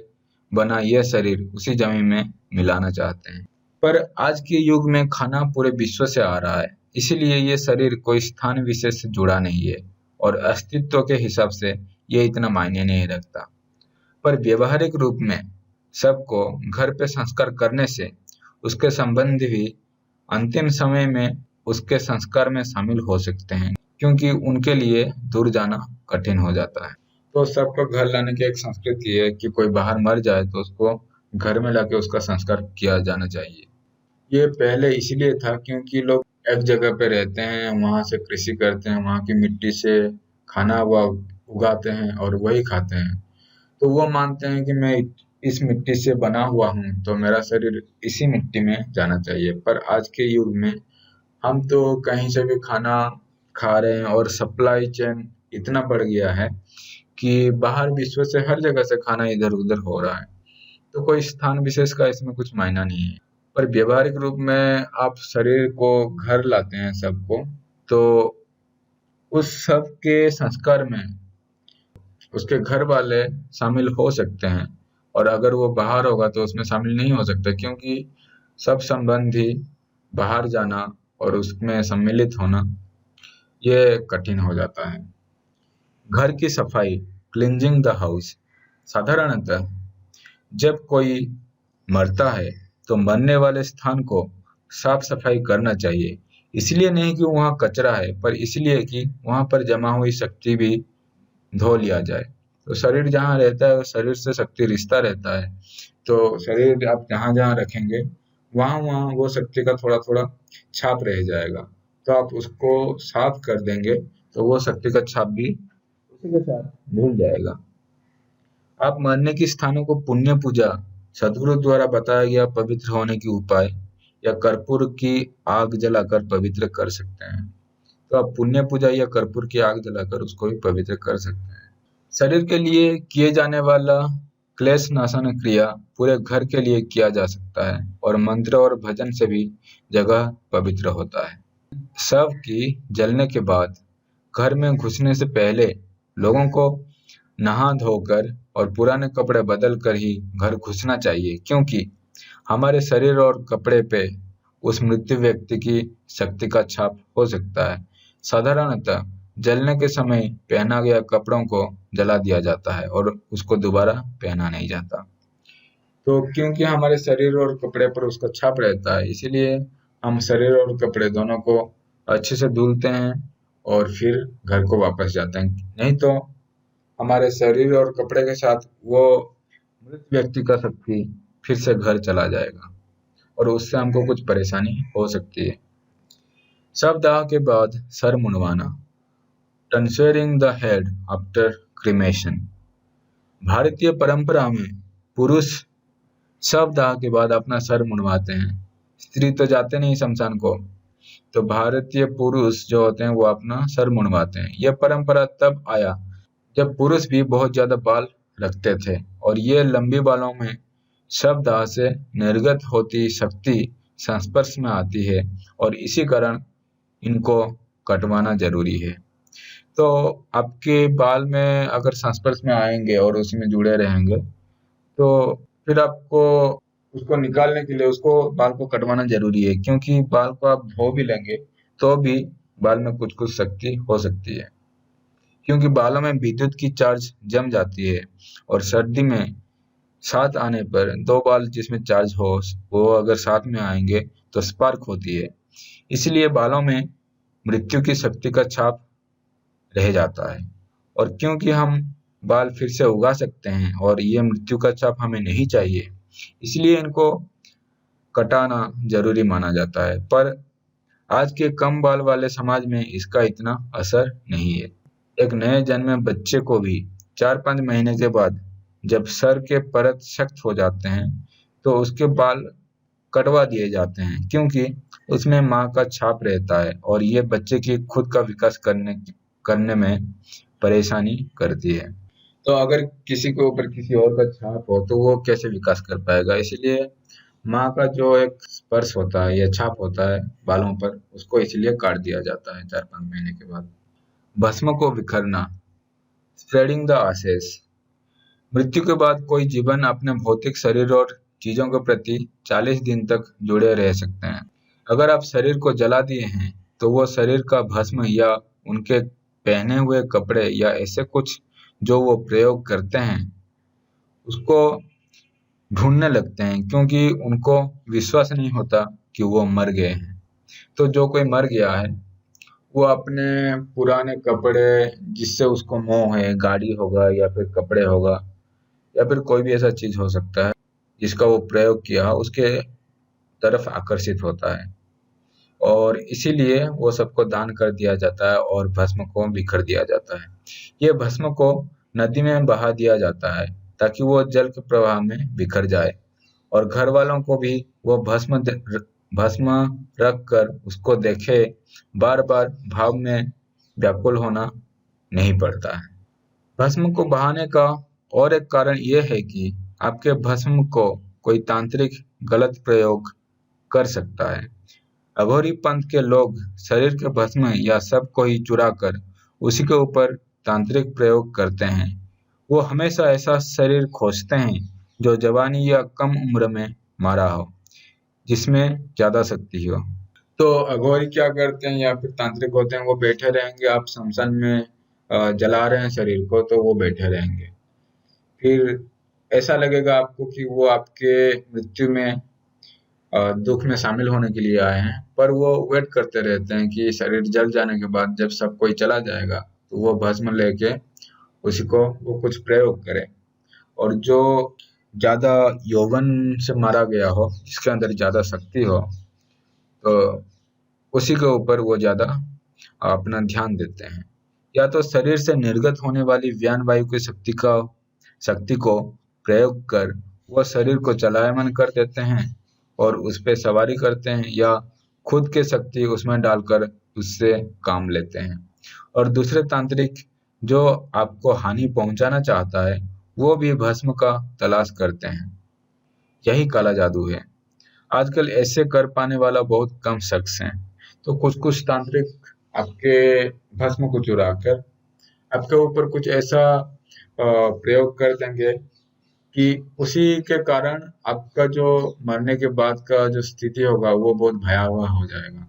बना यह शरीर उसी जमीन में मिलाना चाहते हैं। पर आज के युग में खाना पूरे विश्व से आ रहा है, इसीलिए ये शरीर कोई स्थान विशेष से जुड़ा नहीं है और अस्तित्व के हिसाब से ये इतना मायने नहीं रखता। पर व्यवहारिक रूप में सबको घर पे संस्कार करने से उसके संबंधी भी अंतिम समय में उसके संस्कार में शामिल हो सकते हैं, क्योंकि उनके लिए दूर जाना कठिन हो जाता है। तो सबको घर लाने की एक संस्कृति है कि कोई बाहर मर जाए तो उसको घर में लाके उसका संस्कार किया जाना चाहिए। ये पहले इसलिए था क्योंकि लोग एक जगह पे रहते हैं, वहाँ से कृषि करते हैं, वहाँ की मिट्टी से खाना उगाते हैं और वही खाते हैं। तो वो मानते हैं कि मैं इस मिट्टी से बना हुआ हूँ, तो मेरा शरीर इसी मिट्टी में जाना चाहिए। पर आज के युग में हम तो कहीं से भी खाना खा रहे हैं और सप्लाई चेन इतना बढ़ गया है कि बाहर विश्व से हर जगह से खाना इधर उधर हो रहा है। तो कोई स्थान विशेष का इसमें कुछ मायना नहीं है। पर व्यवहारिक रूप में आप शरीर को घर लाते हैं सबको, तो उस सब के संस्कार में उसके घर वाले शामिल हो सकते हैं, और अगर वो बाहर होगा तो उसमें शामिल नहीं हो सकते, क्योंकि सब संबंधी बाहर जाना और उसमें सम्मिलित होना ये कठिन हो जाता है। घर की सफाई, क्लींजिंग द हाउस। साधारणतः जब कोई मरता है तो मरने वाले स्थान को साफ सफाई करना चाहिए। इसलिए नहीं कि वहाँ कचरा है, पर इसलिए कि वहाँ पर जमा हुई शक्ति भी धो लिया जाए। तो शरीर जहाँ रहता है, शरीर से शक्ति रिश्ता रहता है। तो शरीर आप जहाँ जहाँ रखेंगे, वहाँ वहाँ वो शक्ति का थोड़ा थोड़ा छाप रह जाएगा। तो आप उसको साफ कर देंगे तो वो शक्ति का छाप भी उसी के साथ धुल जाएगा। आप मरने के स्थानों को पुण्य पूजा, सदगुरु द्वारा बताया गया पवित्र होने की उपाय, या कर्पूर की आग जलाकर पवित्र कर सकते हैं। तो आप पुण्य पूजा या कर्पूर की आग जलाकर उसको भी पवित्र कर सकते हैं। शरीर के लिए किए जाने वाला क्लेश नाशन क्रिया पूरे घर के लिए किया जा सकता है, और मंत्र और भजन से भी जगह पवित्र होता है। शव की जलने के बाद घर में घुसने से पहले लोगों को नहा धोकर और पुराने कपड़े बदल कर ही घर घुसना चाहिए, क्योंकि हमारे शरीर और कपड़े पे उस मृत्यु व्यक्ति की शक्ति का छाप हो सकता है। साधारणतः जलने के समय पहना गया कपड़ों को जला दिया जाता है और उसको दोबारा पहना नहीं जाता। तो क्योंकि हमारे शरीर और कपड़े पर उसका छाप रहता है, इसीलिए हम शरीर और कपड़े दोनों को अच्छे से धुलते हैं और फिर घर को वापस जाते हैं। नहीं तो हमारे शरीर और कपड़े के साथ वो मृत व्यक्ति का शक्ति फिर से घर चला जाएगा और उससे हमको कुछ परेशानी हो सकती है। शव दाह के बाद सर मुंडवाना, tonsuring the head after cremation. भारतीय परंपरा में पुरुष शव दाह के बाद अपना सर मुंडवाते हैं। स्त्री तो जाते नहीं शमशान को, तो भारतीय पुरुष जो होते हैं वो अपना सर मुंडवाते हैं। यह परंपरा तब आया जब पुरुष भी बहुत ज्यादा बाल रखते थे, और ये लंबी बालों में शव दाह से निर्गत होती शक्ति संस्पर्श में आती है, और इसी कारण इनको कटवाना जरूरी है। तो आपके बाल में अगर संस्पर्श में आएंगे और उसमें जुड़े रहेंगे, तो फिर आपको उसको निकालने के लिए उसको बाल को कटवाना जरूरी है, क्योंकि बाल को आप धो भी लेंगे तो भी बाल में कुछ कुछ शक्ति हो सकती है, क्योंकि बालों में विद्युत की चार्ज जम जाती है, और सर्दी में साथ आने पर दो बाल जिसमें चार्ज हो वो अगर साथ में आएंगे तो स्पार्क होती है। इसलिए बालों में मृत्यु की शक्ति का छाप रह जाता है, और क्योंकि हम बाल फिर से उगा सकते हैं और ये मृत्यु का छाप हमें नहीं चाहिए, इसलिए इनको कटाना जरूरी माना जाता है। पर आज के कम बाल वाले समाज में इसका इतना असर नहीं है। एक नए जन्मे बच्चे को भी 4-5 महीने के बाद जब सर के परत सख्त हो जाते हैं तो उसके बाल कटवा दिए जाते हैं, क्योंकि उसमें माँ का छाप रहता है और ये बच्चे की खुद का विकास करने में परेशानी करती है। तो अगर किसी के ऊपर किसी और का छाप हो तो वो कैसे विकास कर पाएगा, इसलिए माँ का जो एक स्पर्श होता है या छाप होता है बालों पर, उसको इसलिए काट दिया जाता है 4-5 महीने के बाद। भस्म को बिखरना, स्प्रेडिंग द आसेस। मृत्यु के बाद कोई जीवन अपने भौतिक शरीर और चीजों के प्रति 40 दिन तक जुड़े रह सकते हैं। अगर आप शरीर को जला दिए हैं तो वो शरीर का भस्म या उनके पहने हुए कपड़े या ऐसे कुछ जो वो प्रयोग करते हैं उसको ढूंढने लगते हैं, क्योंकि उनको विश्वास नहीं होता कि वो मर गए हैं। तो जो कोई मर गया है वो अपने पुराने कपड़े, जिससे उसको मोह है, गाड़ी होगा या फिर कपड़े होगा या फिर कोई भी ऐसा चीज हो सकता है जिसका वो प्रयोग किया, उसके तरफ आकर्षित होता है और इसीलिए वो सबको दान कर दिया जाता है और भस्म को बिखर दिया जाता है। ये भस्म को नदी में बहा दिया जाता है ताकि वो जल के प्रवाह में बिखर जाए और घर वालों को भी वो भस्म रख कर उसको देखे बार बार भाव में व्याकुल होना नहीं पड़ता है। भस्म को बहाने का और एक कारण यह है कि आपके भस्म को कोई तांत्रिक गलत प्रयोग कर सकता है। अघोरी पंथ के लोग शरीर के भस्म या शव को ही चुरा कर उसी के ऊपर तांत्रिक प्रयोग करते हैं। वो हमेशा ऐसा शरीर खोजते हैं जो जवानी या कम उम्र में मारा हो, जिसमें ज्यादा शक्ति हो। तो अघोरी क्या करते हैं या फिर तांत्रिक होते हैं, वो बैठे रहेंगे, आप शमशान में जला रहे हैं शरीर को तो वो बैठे रहेंगे। फिर ऐसा लगेगा आपको कि वो आपके मृत्यु में दुख में शामिल होने के लिए आए हैं, पर वो वेट करते रहते हैं कि शरीर जल जाने के बाद जब सब कोई चला जाएगा तो वो भस्म लेके उसी को वो कुछ प्रयोग करे और जो ज्यादा यौवन से मारा गया हो, जिसके अंदर ज्यादा शक्ति हो, तो उसी के ऊपर वो ज्यादा अपना ध्यान देते हैं। या तो शरीर से निर्गत होने वाली व्यान वायु की शक्ति को प्रयोग कर वह शरीर को चलायमान कर देते हैं और उस पे सवारी करते हैं, या खुद के शक्ति उसमें डालकर उससे काम लेते हैं। और दूसरे तांत्रिक जो आपको हानि पहुंचाना चाहता है वो भी भस्म का तलाश करते हैं। यही काला जादू है। आजकल ऐसे कर पाने वाला बहुत कम शख्स हैं। तो कुछ कुछ तांत्रिक आपके भस्म को चुरा कर आपके ऊपर कुछ ऐसा प्रयोग कर देंगे कि उसी के कारण आपका जो मरने के बाद का जो स्थिति होगा वो बहुत भयावह हो जाएगा।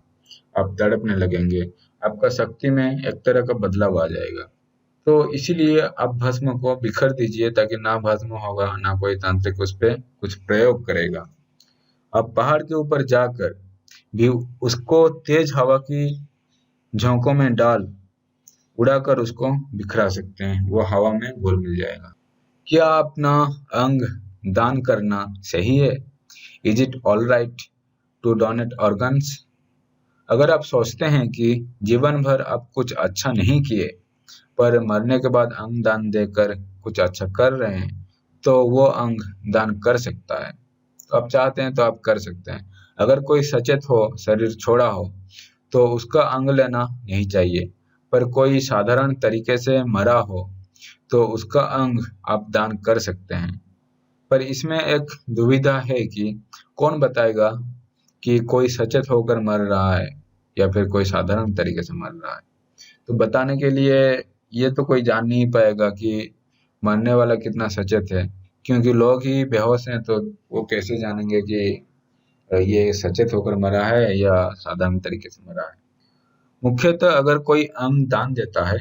आप तड़पने लगेंगे, आपका शक्ति में एक तरह का बदलाव आ जाएगा। तो इसीलिए आप भस्म को बिखर दीजिए ताकि ना भस्म होगा, ना कोई तांत्रिक उस पर कुछ प्रयोग करेगा। आप पहाड़ के ऊपर जाकर भी उसको तेज हवा की झोंकों में डाल उड़ाकर उसको बिखरा सकते हैं, वो हवा में घुल मिल जाएगा। क्या अपना अंग दान करना सही है? Is it all right to donate organs? अगर आप सोचते हैं कि जीवन भर आप कुछ अच्छा नहीं किए पर मरने के बाद अंग दान देकर कुछ अच्छा कर रहे हैं, तो वो अंग दान कर सकता है। तो आप चाहते हैं तो आप कर सकते हैं। अगर कोई सचेत हो, शरीर छोड़ा हो, तो उसका अंग लेना नहीं चाहिए। पर कोई साधारण तरीके से मरा हो तो उसका अंग आप दान कर सकते हैं। पर इसमें एक दुविधा है कि कौन बताएगा कि कोई सचेत होकर मर रहा है या फिर कोई साधारण तरीके से मर रहा है। तो बताने के लिए ये तो कोई जान नहीं पाएगा कि मरने वाला कितना सचेत है, क्योंकि लोग ही बेहोश हैं, तो वो कैसे जानेंगे कि ये सचेत होकर मरा है या साधारण तरीके से मरा है। मुख्यतः अगर कोई अंग दान देता है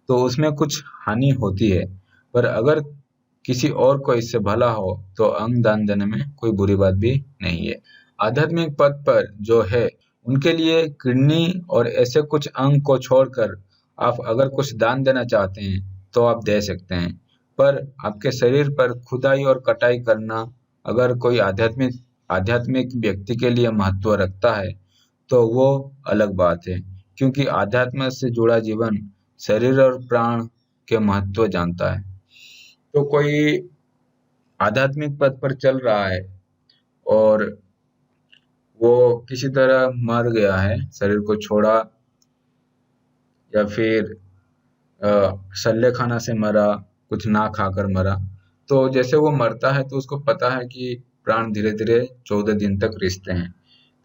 तो उसमें कुछ हानि होती है, पर अगर किसी और को इससे भला हो तो अंग दान देने में कोई बुरी बात भी नहीं है। आध्यात्मिक पद पर जो है उनके लिए किडनी और ऐसे कुछ अंग को छोड़कर आप अगर कुछ दान देना चाहते हैं तो आप दे सकते हैं। पर आपके शरीर पर खुदाई और कटाई करना अगर कोई आध्यात्मिक आध्यात्मिक व्यक्ति के लिए महत्व रखता है तो वो अलग बात है, क्योंकि आध्यात्म से जुड़ा जीवन शरीर और प्राण के महत्व जानता है। तो कोई आध्यात्मिक पद पर चल रहा है और वो किसी तरह मर गया है, शरीर को छोड़ा या फिर सल्ले खाना से मरा, कुछ ना खाकर मरा, तो जैसे वो मरता है तो उसको पता है कि प्राण धीरे धीरे 14 दिन तक रिश्ते हैं।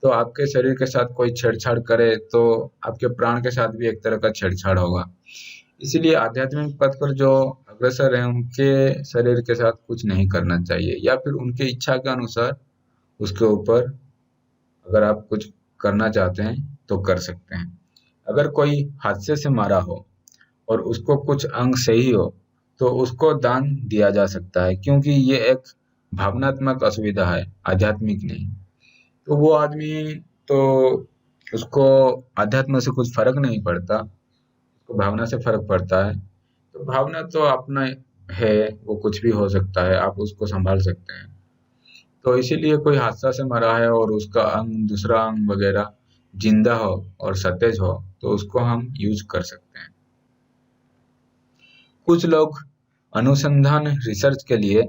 तो आपके शरीर के साथ कोई छेड़छाड़ करे तो आपके प्राण के साथ भी एक तरह का छेड़छाड़ होगा। इसीलिए आध्यात्मिक पथ पर जो अग्रसर हैं उनके शरीर के साथ कुछ नहीं करना चाहिए, या फिर उनके इच्छा के अनुसार उसके ऊपर अगर आप कुछ करना चाहते हैं तो कर सकते हैं। अगर कोई हादसे से मारा हो और उसको कुछ अंग सही हो तो उसको दान दिया जा सकता है, क्योंकि ये एक भावनात्मक असुविधा है, आध्यात्मिक नहीं। तो वो आदमी तो उसको अध्यात्म से कुछ फर्क नहीं पड़ता, उसको भावना से फर्क पड़ता है। तो भावना तो अपना है, वो कुछ भी हो सकता है, आप उसको संभाल सकते हैं। तो इसीलिए कोई हादसा से मरा है और उसका अंग दूसरा अंग वगैरह जिंदा हो और सतेज हो तो उसको हम यूज कर सकते हैं। कुछ लोग अनुसंधान रिसर्च के लिए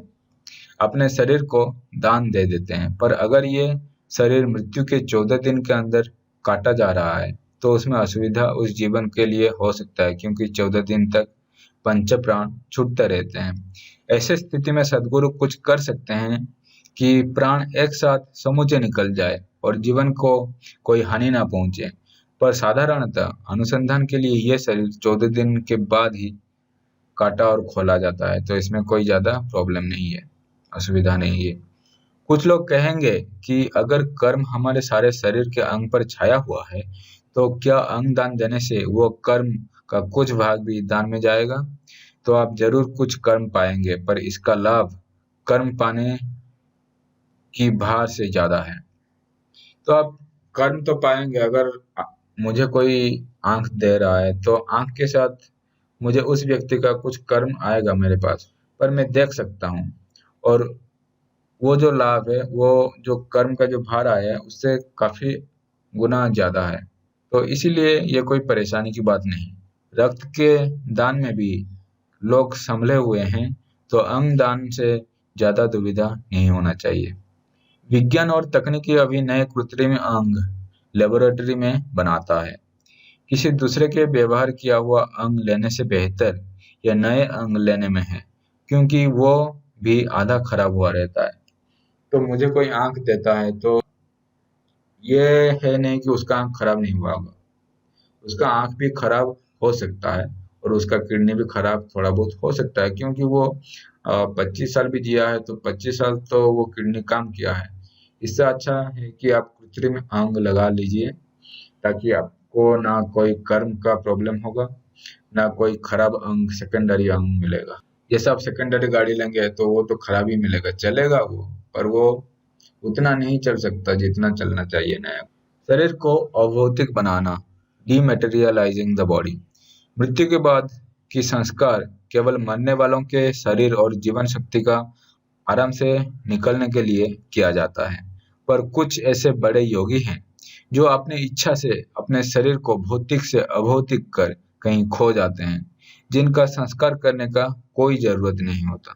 अपने शरीर को दान दे देते हैं, पर अगर ये शरीर मृत्यु के 14 दिन के अंदर काटा जा रहा है तो उसमें असुविधा उस जीवन के लिए हो सकता है, क्योंकि 14 दिन तक पंच प्राण छूटते रहते हैं। ऐसे स्थिति में सदगुरु कुछ कर सकते हैं कि प्राण एक साथ समूचे निकल जाए और जीवन को कोई हानि ना पहुंचे। पर साधारणतः अनुसंधान के लिए यह शरीर 14 दिन के बाद ही काटा और खोला जाता है, तो इसमें कोई ज्यादा प्रॉब्लम नहीं है, असुविधा नहीं है। कुछ लोग कहेंगे कि अगर कर्म हमारे सारे शरीर के अंग पर छाया हुआ है तो क्या अंग दान देने से वो कर्म का कुछ भाग भी दान में जाएगा? तो आप जरूर कुछ कर्म पाएंगे, पर इसका लाभ कर्म पाने की भार से ज्यादा है। तो आप कर्म तो पाएंगे, अगर मुझे कोई आंख दे रहा है तो आंख के साथ मुझे उस व्यक्ति का कुछ कर्म आएगा मेरे पास, पर मैं देख सकता हूँ। और वो जो लाभ है, वो जो कर्म का जो भार आया है उससे काफी गुना ज्यादा है। तो इसीलिए ये कोई परेशानी की बात नहीं। रक्त के दान में भी लोग संभले हुए हैं, तो अंग दान से ज्यादा दुविधा नहीं होना चाहिए। विज्ञान और तकनीकी अभी नए कृत्रिम अंग लेबोरेटरी में बनाता है। किसी दूसरे के व्यवहार किया हुआ अंग लेने से बेहतर यह नए अंग लेने में है, क्योंकि वो भी आधा खराब हुआ रहता है। तो मुझे कोई आंख देता है तो ये है नहीं कि उसका आंख खराब नहीं हुआ होगा, उसका आंख भी खराब हो सकता है और उसका किडनी भी खराब थोड़ा बहुत हो सकता है, क्योंकि वो 25 साल भी जिया है तो 25 साल तो वो किडनी काम किया है। इससे अच्छा है कि आप कृत्रिम अंग लगा लीजिए, ताकि आपको ना कोई कर्म का प्रॉब्लम होगा, ना कोई खराब अंग सेकेंडरी अंग मिलेगा। जैसे आप सेकेंडरी गाड़ी लेंगे तो वो तो खराब ही मिलेगा, चलेगा वो, पर वो उतना नहीं चल सकता जितना चलना चाहिए नया। शरीर को अभौतिक बनाना, डीमेटेरियलाइजिंग द बॉडी। मृत्यु के बाद की संस्कार केवल मरने वालों के शरीर और जीवन शक्ति का आराम से निकलने के लिए किया जाता है। पर कुछ ऐसे बड़े योगी हैं जो अपनी इच्छा से अपने शरीर को भौतिक से अभौतिक कर कहीं खो जाते हैं, जिनका संस्कार करने का कोई जरूरत नहीं होता।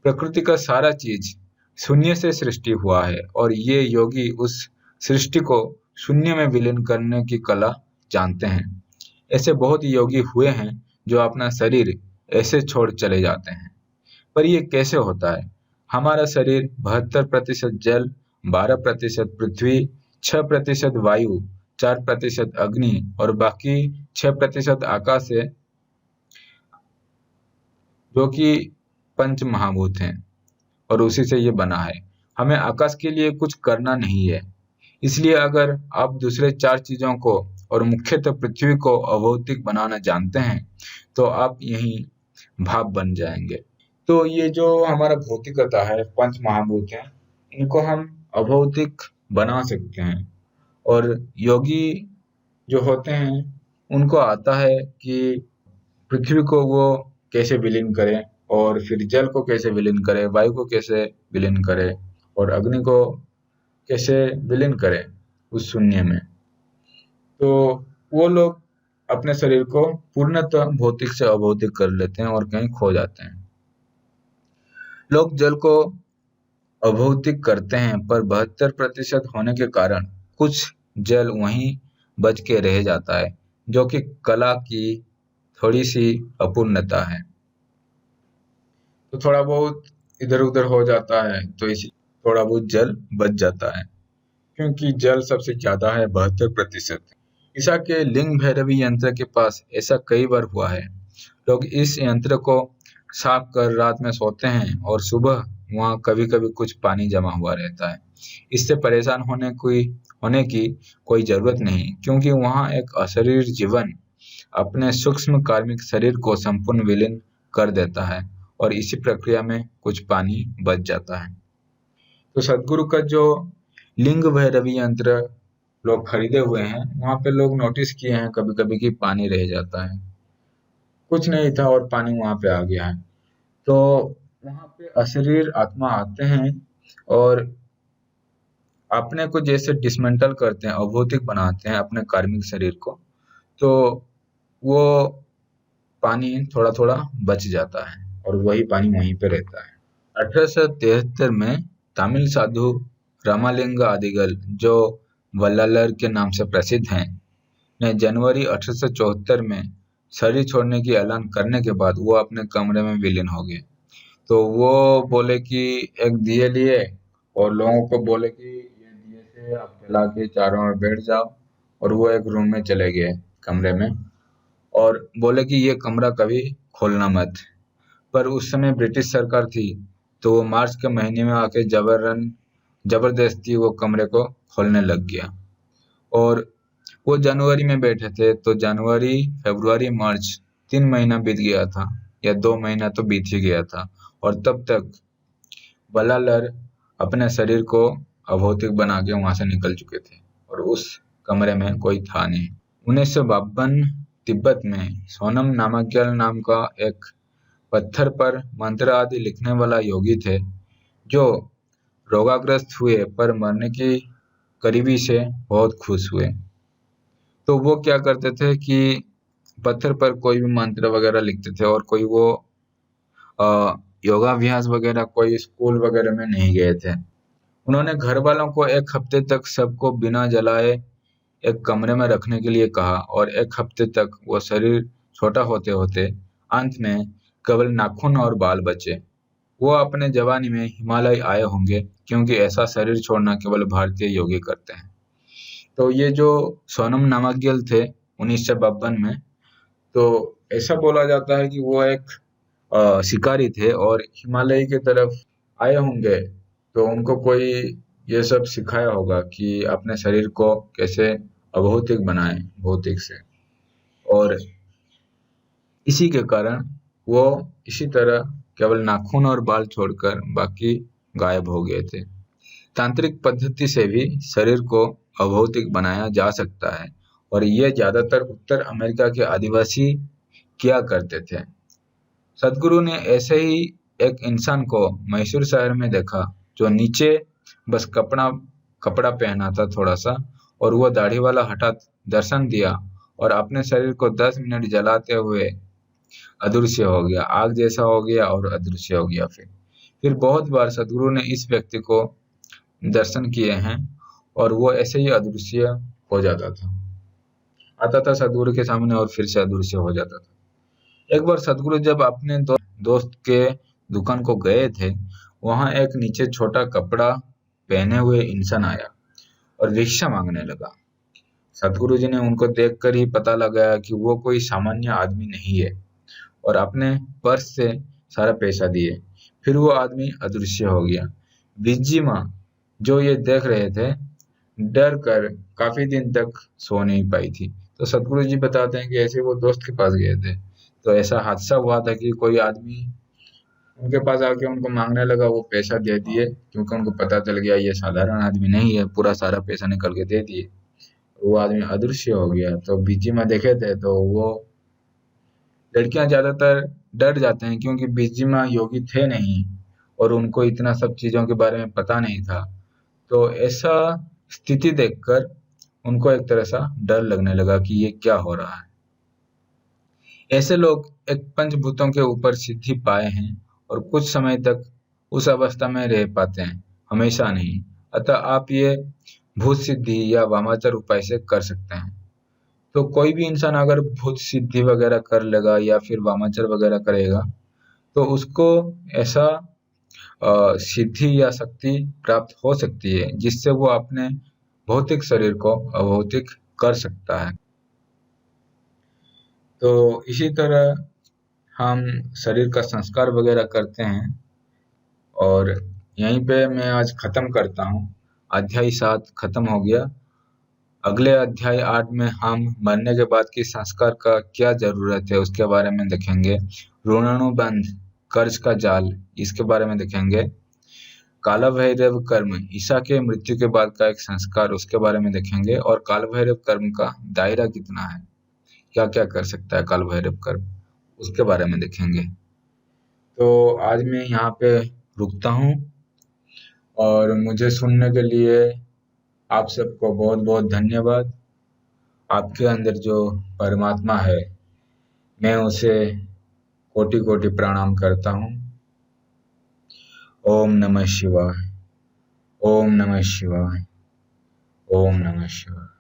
प्रकृति का सारा चीज शून्य से सृष्टि हुआ है और ये योगी उस सृष्टि को शून्य में विलीन करने की कला जानते हैं। ऐसे बहुत योगी हुए हैं जो अपना शरीर ऐसे छोड़ चले जाते हैं। पर ये कैसे होता है? हमारा शरीर 72% जल, 12% पृथ्वी, 6% वायु, 4% अग्नि और बाकी 6% आकाश है, जो कि पंच महाभूत हैं और उसी से ये बना है। हमें आकाश के लिए कुछ करना नहीं है। इसलिए अगर आप दूसरे 4 चीजों को और मुख्यतः पृथ्वी को अभौतिक बनाना जानते हैं तो आप यही भाप बन जाएंगे। तो ये जो हमारा भौतिकता है, पंच महाभूत हैं, इनको हम अभौतिक बना सकते हैं। और योगी जो होते हैं उनको आता है कि पृथ्वी को वो कैसे विलीन करें और फिर जल को कैसे विलीन करें, वायु को कैसे विलीन करें और अग्नि को कैसे विलीन करें उस शून्य में। तो वो लोग अपने शरीर को पूर्णतः भौतिक से अभौतिक कर लेते हैं और कहीं खो जाते हैं। लोग जल को अभौतिक करते हैं, पर 72% होने के कारण कुछ जल वहीं बच के रह जाता है, जो कि कला की थोड़ी सी अपूर्णता है। तो थोड़ा बहुत इधर उधर हो जाता है, तो इसी थोड़ा बहुत जल बच जाता है, क्योंकि जल सबसे ज्यादा है 72%। ईसा के लिंग भैरवी यंत्र के पास ऐसा कई बार हुआ है। लोग इस यंत्र को साफ कर रात में सोते हैं और सुबह वहां कभी कभी कुछ पानी जमा हुआ रहता है। इससे परेशान होने की कोई जरूरत नहीं, क्योंकि वहां एक अशरीर जीवन अपने सूक्ष्म कार्मिक शरीर को संपूर्ण विलीन कर देता है और इसी प्रक्रिया में कुछ पानी बच जाता है। तो सदगुरु का जो लिंग भैरवी यंत्र लोग खरीदे हुए हैं, वहां पे लोग नोटिस किए हैं कभी कभी कि पानी रह जाता है, कुछ नहीं था और पानी वहां पे आ गया है। तो वहां पे अशरीर आत्मा आते हैं और अपने को जैसे डिसमेंटल करते हैं, अभौतिक बनाते हैं अपने कार्मिक शरीर को, तो वो पानी थोड़ा थोड़ा बच जाता है और वही पानी वहीं पे रहता है। 1873 में तमिल साधु रामालिंग आदिगल, जो वल्लालर के नाम से प्रसिद्ध हैं, ने जनवरी 1874 में शरीर छोड़ने की ऐलान करने के बाद वो अपने कमरे में विलीन हो गए। तो वो बोले कि एक दिए लिए और लोगों को बोले कि ये दिए से आप जला के चारों ओर बैठ जाओ, और वो एक रूम में चले गए, कमरे में, और बोले कि ये कमरा कभी खोलना मत। पर उस समय ब्रिटिश सरकार थी, तो वो मार्च के महीने में आके जबरदस्ती वो कमरे को खोलने लग गया। और वो जनवरी में बैठे थे, तो जनवरी, फरवरी, मार्च 3 महीना बीत गया था, या 2 महीना तो बीत ही गया था, और तब तक बलालर अपने शरीर को अभौतिक बना के वहां से निकल चुके थे और उस कमरे में कोई था नहीं। 1952 तिब्बत में सोनम नामग्याल नाम का एक पत्थर पर मंत्र आदि लिखने वाला योगी थे, जो रोगाग्रस्त हुए पर मरने की करीबी से बहुत खुश हुए। तो वो क्या करते थे कि पत्थर पर कोई भी मंत्र वगैरह लिखते थे, और कोई वो योगाभ्यास वगैरह कोई स्कूल वगैरह में नहीं गए थे। उन्होंने घर वालों को 1 हफ्ते तक सबको बिना जलाए एक कमरे में रखने के लिए कहा, और 1 हफ्ते तक वो शरीर छोटा होते होते अंत में केवल नाखून और बाल बचे। वो अपने जवानी में हिमालय आए होंगे, क्योंकि ऐसा शरीर छोड़ना केवल भारतीय योगी करते हैं। तो ये जो सोनम नामग्याल थे 1952 में, तो ऐसा बोला जाता है कि वो एक शिकारी थे और हिमालय की तरफ आए होंगे, तो उनको कोई ये सब सिखाया होगा कि अपने शरीर को कैसे अभौतिक बनाएं भौतिक से, और इसी के कारण वो इसी तरह केवल नाखून और बाल छोड़कर बाकी गायब हो गए थे। तांत्रिक पद्धति से भी शरीर को अभौतिक बनाया जा सकता है, और ये ज्यादातर उत्तर अमेरिका के आदिवासी किया करते थे। सदगुरु ने ऐसे ही एक इंसान को मैसूर शहर में देखा, जो नीचे बस कपड़ा कपड़ा पहना था थोड़ा सा, और वो दाढ़ी वाला हठात दर्शन दिया और अपने शरीर को 10 मिनट जलाते हुए अदृश्य हो गया, आग जैसा हो गया और अदृश्य हो गया। फिर बहुत बार सदगुरु ने इस व्यक्ति को दर्शन किए हैं, और वो ऐसे ही अदृश्य हो जाता था, आता था सदगुरु के सामने और फिर से अदृश्य हो जाता था। एक बार सदगुरु जब अपने दोस्त के दुकान को गए थे, वहां एक नीचे छोटा कपड़ा पहने हुए इंसान आया और भिक्षा मांगने लगा। सदगुरु जी ने उनको देखकर ही पता लगाया कि वो कोई सामान्य आदमी नहीं है, और अपने पर्स से सारा पैसा दिए। फिर वो आदमी अदृश्य हो गया। बिज्जी माँ, जो ये देख रहे थे, डर कर काफी दिन तक सो नहीं पाई थी। तो सदगुरु जी बताते हैं कि ऐसे वो दोस्त के पास गए थे, तो ऐसा हादसा हुआ था कि कोई आदमी उनके पास आके उनको मांगने लगा, वो पैसा दे दिए, क्योंकि उनको पता चल गया ये साधारण आदमी नहीं है, पूरा सारा पैसा निकल के दे दिए। वो आदमी अदृश्य हो गया। तो बीजी में देखे थे, तो वो लड़कियां ज्यादातर डर जाते हैं, क्योंकि बीजी माँ योगी थे नहीं और उनको इतना सब चीजों के बारे में पता नहीं था। तो ऐसा स्थिति देखकर उनको एक तरह सा डर लगने लगा कि ये क्या हो रहा है। ऐसे लोग एक पंचभूतों के ऊपर सिद्धि पाए हैं और कुछ समय तक उस अवस्था में रह पाते हैं, हमेशा नहीं। अतः आप ये भूत सिद्धि या वामाचार उपाय से कर सकते हैं। तो कोई भी इंसान अगर भूत सिद्धि वगैरह कर लेगा या फिर वामाचार वगैरह करेगा, तो उसको ऐसा सिद्धि या शक्ति प्राप्त हो सकती है, जिससे वो अपने भौतिक शरीर को अभौतिक कर सकता है। तो इसी तरह हम शरीर का संस्कार वगैरह करते हैं, और यहीं पे मैं आज खत्म करता हूँ। अध्याय 7 खत्म हो गया। अगले अध्याय 8 में हम मरने के बाद की संस्कार का क्या जरूरत है उसके बारे में देखेंगे। ऋणानुबंध, कर्ज का जाल, इसके बारे में देखेंगे। काला भैरव कर्म, ईसा के मृत्यु के बाद का एक संस्कार, उसके बारे में देखेंगे। और काल भैरव कर्म का दायरा कितना है, क्या क्या कर सकता है काल भैरव कर्म, उसके बारे में देखेंगे। तो आज मैं यहाँ पे रुकता हूँ। और मुझे सुनने के लिए आप सबको बहुत बहुत धन्यवाद। आपके अंदर जो परमात्मा है, मैं उसे कोटि कोटि प्रणाम करता हूँ। ओम नमः शिवाय। ओम नमः शिवाय। ओम नमः शिवाय।